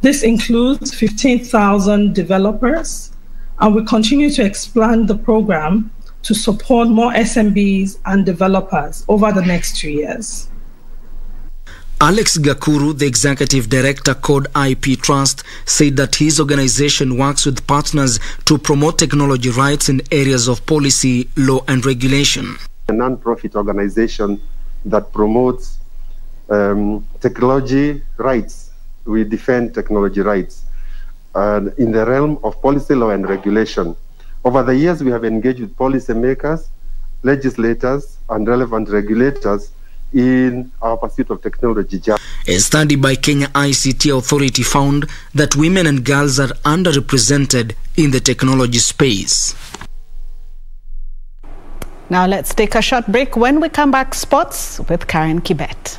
This includes 15,000 developers, and we continue to expand the program to support more SMBs and developers over the next 2 years. Alex Gakuru, the executive director, Code IP Trust, said that his organization works with partners to promote technology rights in areas of policy, law and regulation. A non-profit organization that promotes technology rights. We defend technology rights in the realm of policy, law and regulation. Over the years, we have engaged with policymakers, legislators and relevant regulators in our pursuit of technology. A study by Kenya ICT Authority found that women and girls are underrepresented in the technology space. Now let's take a short break. When we come back, sports with Karen Kibet.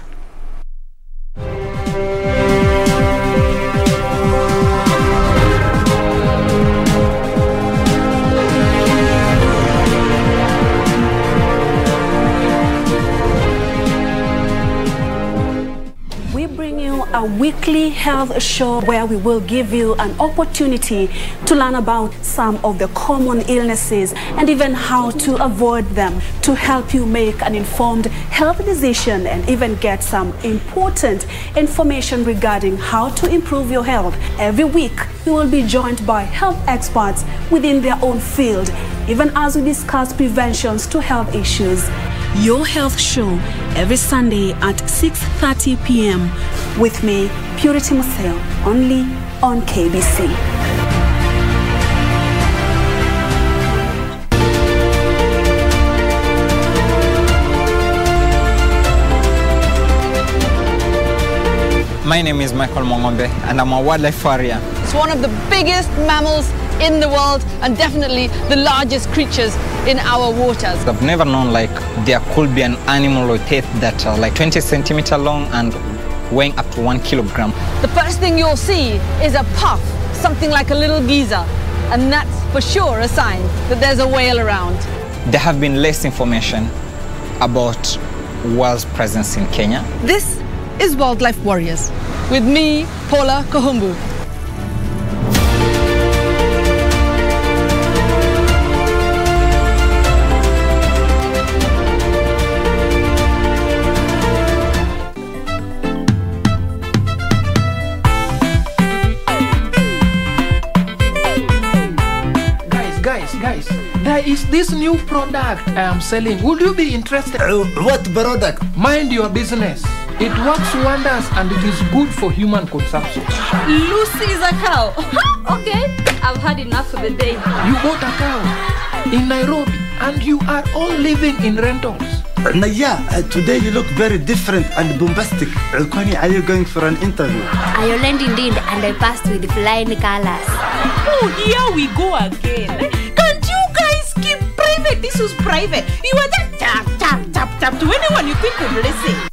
A weekly health show where we will give you an opportunity to learn about some of the common illnesses and even how to avoid them, to help you make an informed health decision and even get some important information regarding how to improve your health. Every week you will be joined by health experts within their own field, even as we discuss preventions to health issues. Your Health Show every Sunday at 6:30 p.m. with me, Purity Museo, only on KBC. My name is Michael Mongombe and I'm a wildlife warrior. It's one of the biggest mammals in the world and definitely the largest creatures in our waters. I've never known like there could be an animal or teeth that are like 20 centimeters long and weighing up to 1 kilogram. The first thing you'll see is a puff, something like a little geezer, and that's for sure a sign that there's a whale around. There have been less information about whales' presence in Kenya. This is Wildlife Warriors with me, Paula Kahumbu. Guys, there is this new product I am selling. Would you be interested? What product? Mind your business. It works wonders and it is good for human consumption. Lucy is a cow. Okay, I've had enough for the day. You bought a cow in Nairobi and you are all living in rentals. Today you look very different and bombastic. Kwani, are you going for an interview? I learned indeed and I passed with flying colors. Oh, here we go again. Can't you guys keep private? This was private. You are just tap to anyone you think will listen.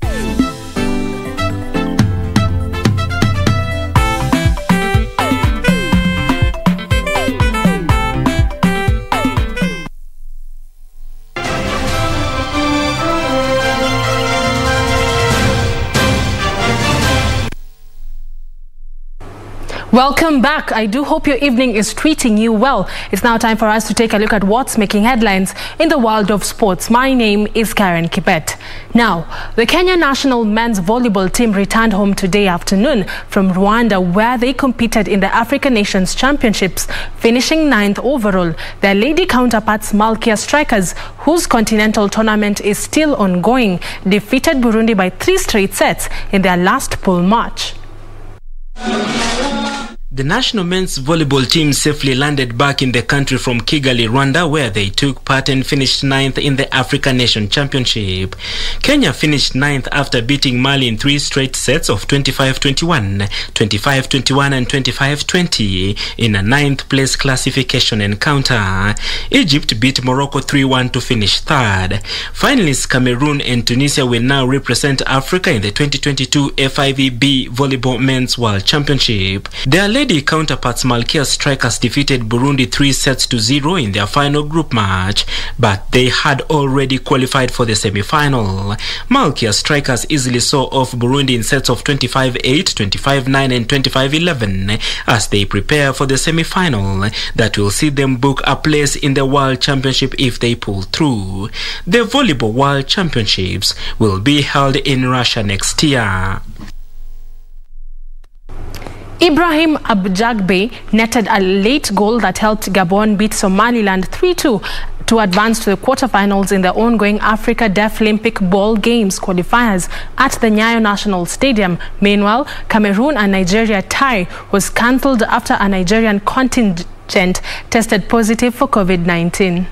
Welcome back. I do hope your evening is treating you well. It's now time for us to take a look at what's making headlines in the world of sports. My name is Karen Kibet. Now, the Kenya national men's volleyball team returned home today afternoon from Rwanda, where they competed in the African Nations Championships, finishing 9th overall. Their lady counterparts, Malkia Strikers, whose continental tournament is still ongoing, defeated Burundi by 3 straight sets in their last pool match. The national men's volleyball team safely landed back in the country from Kigali, Rwanda, where they took part and finished 9th in the African Nation Championship. Kenya finished 9th after beating Mali in 3 straight sets of 25-21, 25-21 and 25-20 in a 9th place classification encounter. Egypt beat Morocco 3-1 to finish 3rd. Finalists Cameroon and Tunisia will now represent Africa in the 2022 FIVB Volleyball Men's World Championship. Their lady Lady counterparts Malkia Strikers defeated Burundi 3-0 in their final group match, but they had already qualified for the semi-final. Malkia Strikers easily saw off Burundi in sets of 25-8, 25-9 and 25-11 as they prepare for the semi-final that will see them book a place in the World Championship if they pull through. The Volleyball World Championships will be held in Russia next year. Ibrahim Abjagbe netted a late goal that helped Gabon beat Somaliland 3-2 to advance to the quarterfinals in the ongoing Africa Deaflympic Ball Games qualifiers at the Nyayo National Stadium. Meanwhile, Cameroon and Nigeria tie was cancelled after a Nigerian contingent tested positive for COVID-19.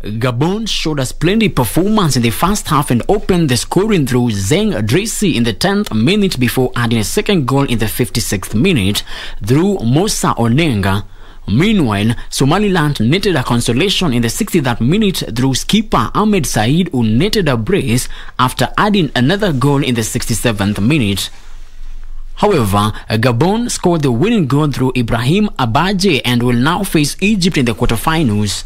Gabon showed a splendid performance in the first half and opened the scoring through Zeng Drisi in the 10th minute before adding a second goal in the 56th minute through Musa Onenga. Meanwhile, Somaliland netted a consolation in the 60th minute through skipper Ahmed Said, who netted a brace after adding another goal in the 67th minute. However, Gabon scored the winning goal through Ibrahim Abaje and will now face Egypt in the quarterfinals.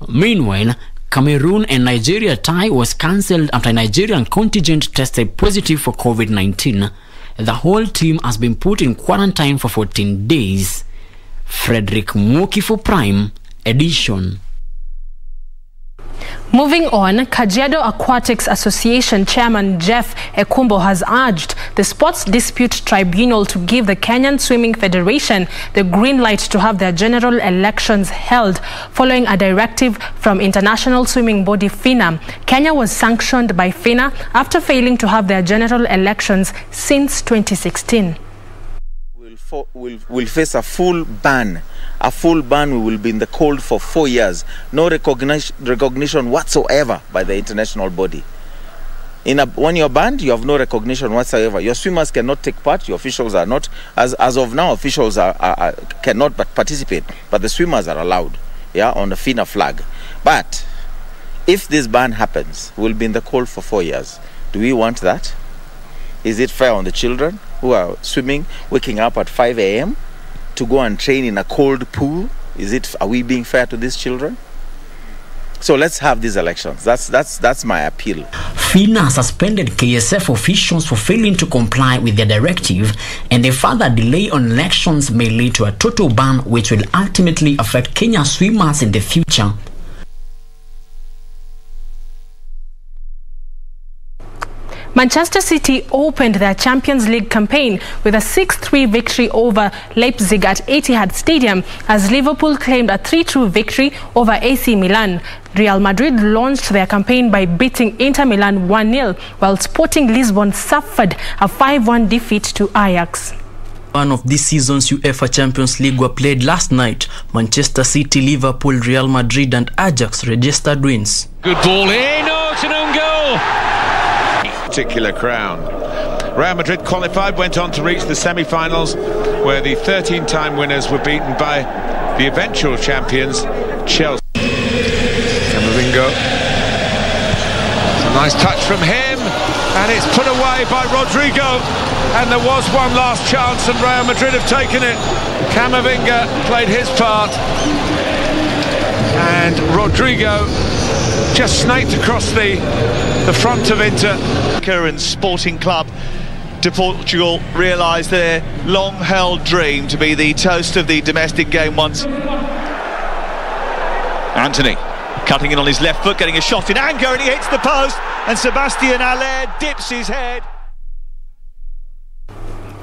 Meanwhile, Cameroon and Nigeria tie was cancelled after a Nigerian contingent tested positive for COVID-19. The whole team has been put in quarantine for 14 days. Frederick Mwoki for Prime Edition. Moving on, Kajiado Aquatics Association Chairman Jeff Ekumbo has urged the Sports Dispute Tribunal to give the Kenyan Swimming Federation the green light to have their general elections held following a directive from international swimming body FINA. Kenya was sanctioned by FINA after failing to have their general elections since 2016. We'll face a full ban. A full ban. We will be in the cold for 4 years. No recognition whatsoever by the international body. When you're banned, you have no recognition whatsoever. Your swimmers cannot take part. Your officials are not. As of now, officials cannot participate, but the swimmers are allowed. Yeah, on the FINA flag. But if this ban happens, we'll be in the cold for 4 years. Do we want that? Is it fair on the children who are swimming, waking up at 5 a.m. to go and train in a cold pool? Are we being fair to these children? So let's have these elections. That's my appeal. FINA suspended KSF officials for failing to comply with their directive, and a further delay on elections may lead to a total ban which will ultimately affect Kenya swimmers in the future. Manchester City opened their Champions League campaign with a 6-3 victory over Leipzig at Etihad Stadium as Liverpool claimed a 3-2 victory over AC Milan. Real Madrid launched their campaign by beating Inter Milan 1-0, while Sporting Lisbon suffered a 5-1 defeat to Ajax. One of this season's UEFA Champions League were played last night. Manchester City, Liverpool, Real Madrid and Ajax registered wins. Good ball in, oh, it's an own goal. Particular crown. Real Madrid qualified, went on to reach the semi-finals where the 13-time winners were beaten by the eventual champions Chelsea. Camavingo. It's a nice touch from him and it's put away by Rodrigo, and there was one last chance and Real Madrid have taken it. Camavinga played his part and Rodrigo just snaked across the front of Inter. And Sporting Club de Portugal realised their long-held dream to be the toast of the domestic game once. Anthony cutting in on his left foot, getting a shot in anger, and he hits the post, and Sebastian Haller dips his head.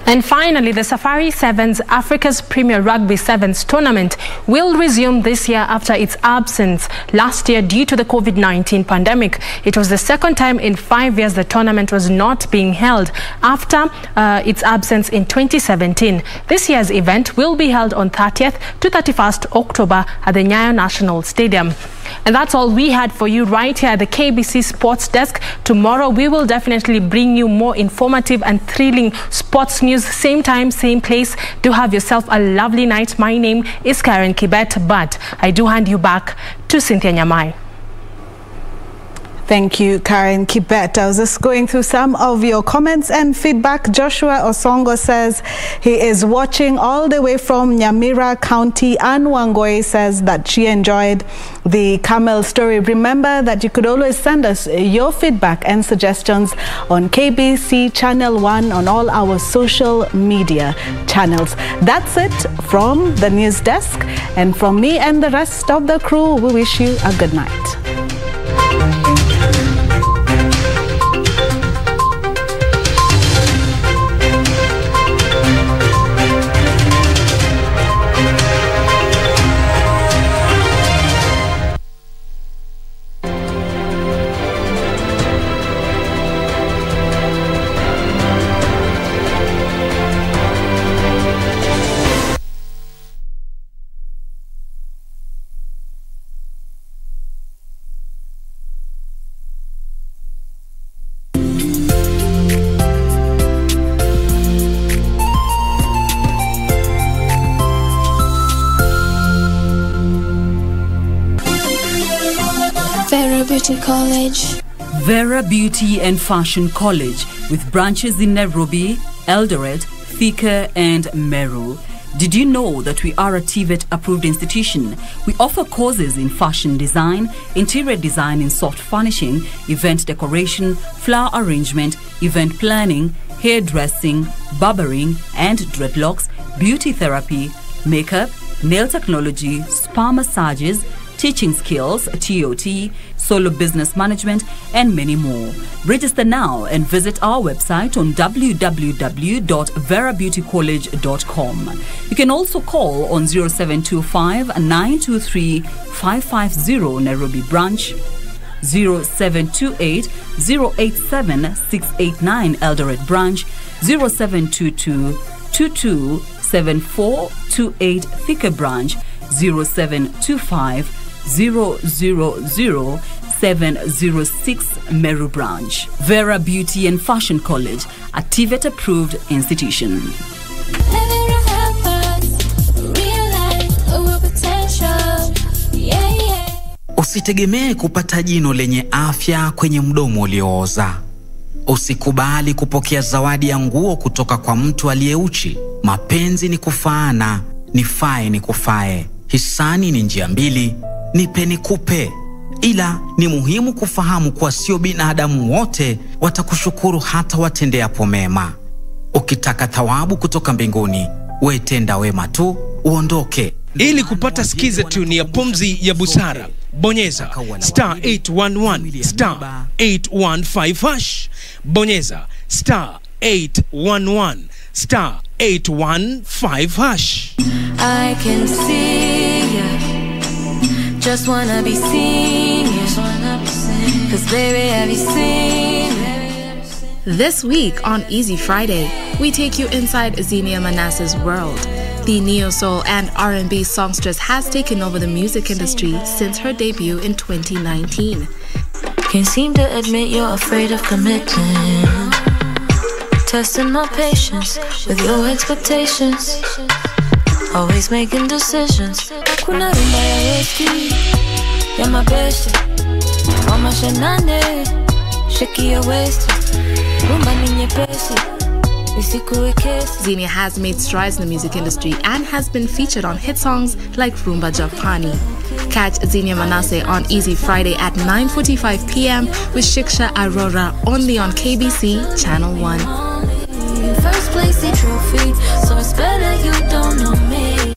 And finally, the Safari Sevens, Africa's Premier Rugby Sevens tournament, will resume this year after its absence last year due to the COVID-19 pandemic. It was the second time in 5 years the tournament was not being held after its absence in 2017. This year's event will be held on 30th to 31st October at the Nyayo National Stadium. And that's all we had for you right here at the KBC Sports Desk. Tomorrow we will definitely bring you more informative and thrilling sports news. Same time, same place. Do have yourself a lovely night. My name is Karen Kibet, but I do hand you back to Cynthia Nyamai. Thank you, Karen Kibet. I was just going through some of your comments and feedback. Joshua Osongo says he is watching all the way from Nyamira County. Anne Wangoi says that she enjoyed the camel story. Remember that you could always send us your feedback and suggestions on KBC Channel 1 on all our social media channels. That's it from the news desk, and from me and the rest of the crew, we wish you a good night. College. Vera Beauty and Fashion College, with branches in Nairobi, Eldoret, Thika and Meru. Did you know that we are a TVET approved institution? We offer courses in fashion design, interior design in soft furnishing, event decoration, flower arrangement, event planning, hairdressing, barbering and dreadlocks, beauty therapy, makeup, nail technology, spa massages, teaching skills, TOT, solo business management, and many more. Register now and visit our website on www.verabeautycollege.com. You can also call on 0725-923-550 Nairobi branch, 0728-087-689 Eldoret branch, 0722-227428 Thika branch, 0725-000-706 Meru branch. Vera Beauty and Fashion College, a TVET approved institution. Usitegemee kupata jino lenye afya kwenye mdomo uliooza. Usikubali kupokea zawadi ya nguo kutoka kwa mtu aliyeuchi. Mapenzi ni kufaana, nifae ni kufae. Hisani ni njia mbili, nipe nikupe. Ila ni muhimu kufahamu kuwa sio binadamu wote watakushukuru hata watendeapo mema. Ukitaka thawabu kutoka mbinguni, we tenda wema tu, uondoke. Ili kupata skiza tune ya pumzi ya busara, bonyeza star 811 star 815 hash. Bonyeza star 811 star 815 hash. I can see you, just wanna be seen, cause baby have you seen. This week on Easy Friday, we take you inside Zinnia Manasseh's world. The neo-soul and R&B songstress has taken over the music industry since her debut in 2019. Can't seem to admit you're afraid of commitment, testing my patience with your expectations, always making decisions. Kuna rumba ya westi, ya mabeste, mama shenane, shake your waist, rumba ni nyepesi. Zinnia has made strides in the music industry and has been featured on hit songs like Rumba Japani. Catch Zinnia Manasseh on Easy Friday at 9:45 p.m. with Shiksha Aurora only on KBC Channel 1. First place the trophy, so it's better you don't know me.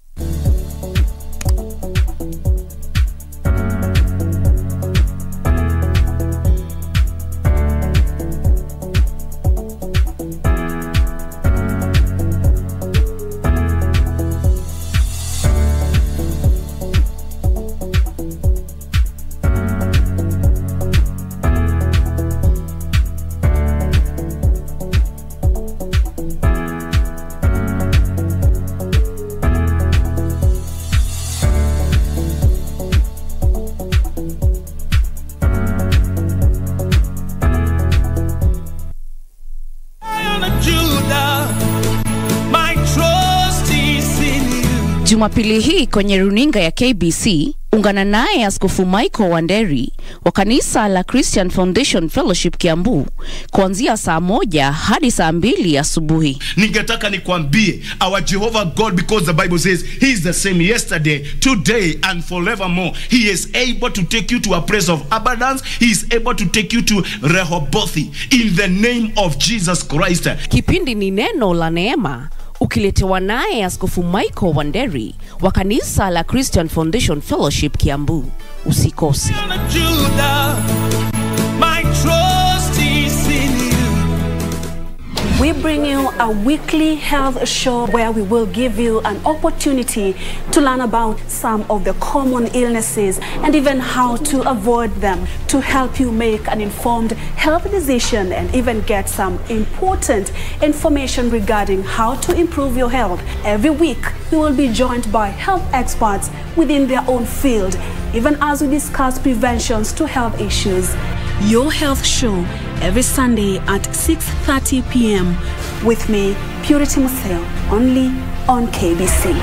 Jumapili hii kwenye runinga ya KBC, Ungana naye Askofu Michael Wanderi wa kanisa la Christian Foundation Fellowship Kiambu kuanzia saa 1 hadi saa 2 asubuhi. Ningetaka nikwambie, our Jehovah God, because the Bible says he is the same yesterday, today and forevermore. He is able to take you to a place of abundance. He is able to take you to Rehoboth in the name of Jesus Christ. Kipindi ni neno la neema, ukiletewa naye Askofu Michael Wanderi wa kanisa la Christian Foundation Fellowship Kiambu. Usikose. We bring you a weekly health show where we will give you an opportunity to learn about some of the common illnesses and even how to avoid them, to help you make an informed health decision and even get some important information regarding how to improve your health. Every week, we will be joined by health experts within their own field, even as we discuss preventions to health issues. Your Health Show every Sunday at 6:30 p.m. with me, Purity Museo, only on KBC.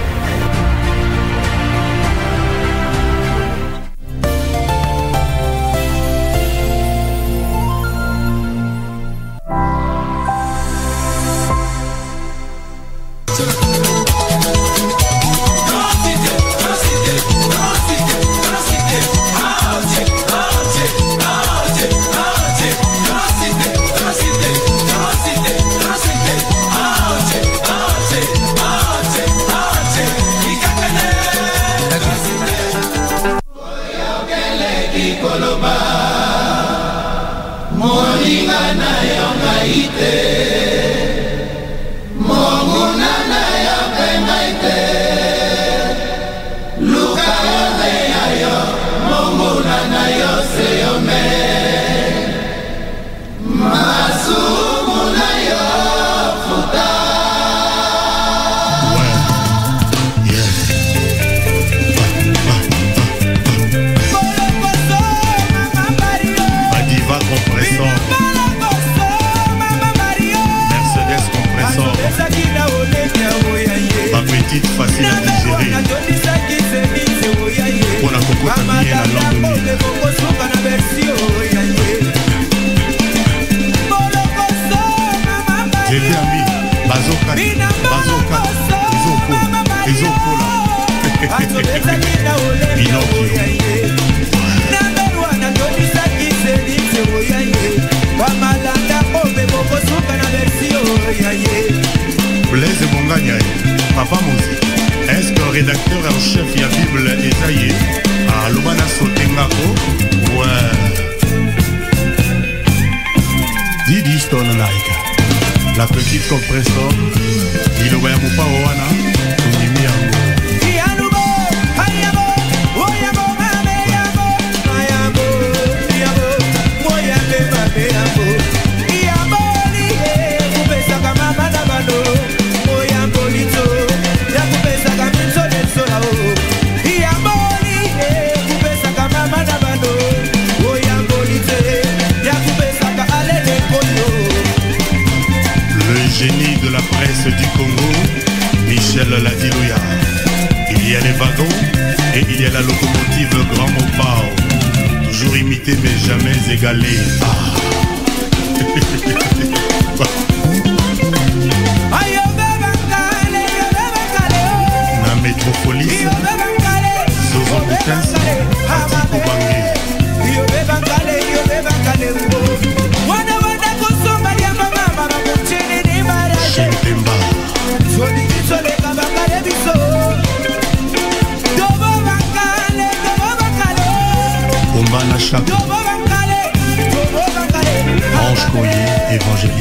Facile à digérer. On a cocotte à la langue. J'ai bien mis Bazoka, Blaise Bonganya, Papa Mosi, est-ce que rédacteur en chef y a Bible Esaïe à Lubana Sotengako? Ouais. Didi Stone Laika, la petite compressor, il ouvre mon paoana, Tunimi Yango. Génie de la presse du Congo, Michel Ladilouya. Il y a les wagons et il y a la locomotive Grand Mopao. Toujours imité mais jamais égalé. Na métropolis, Zozo Boutas, Ati Koubangue. Ange Coyer, évangéliste.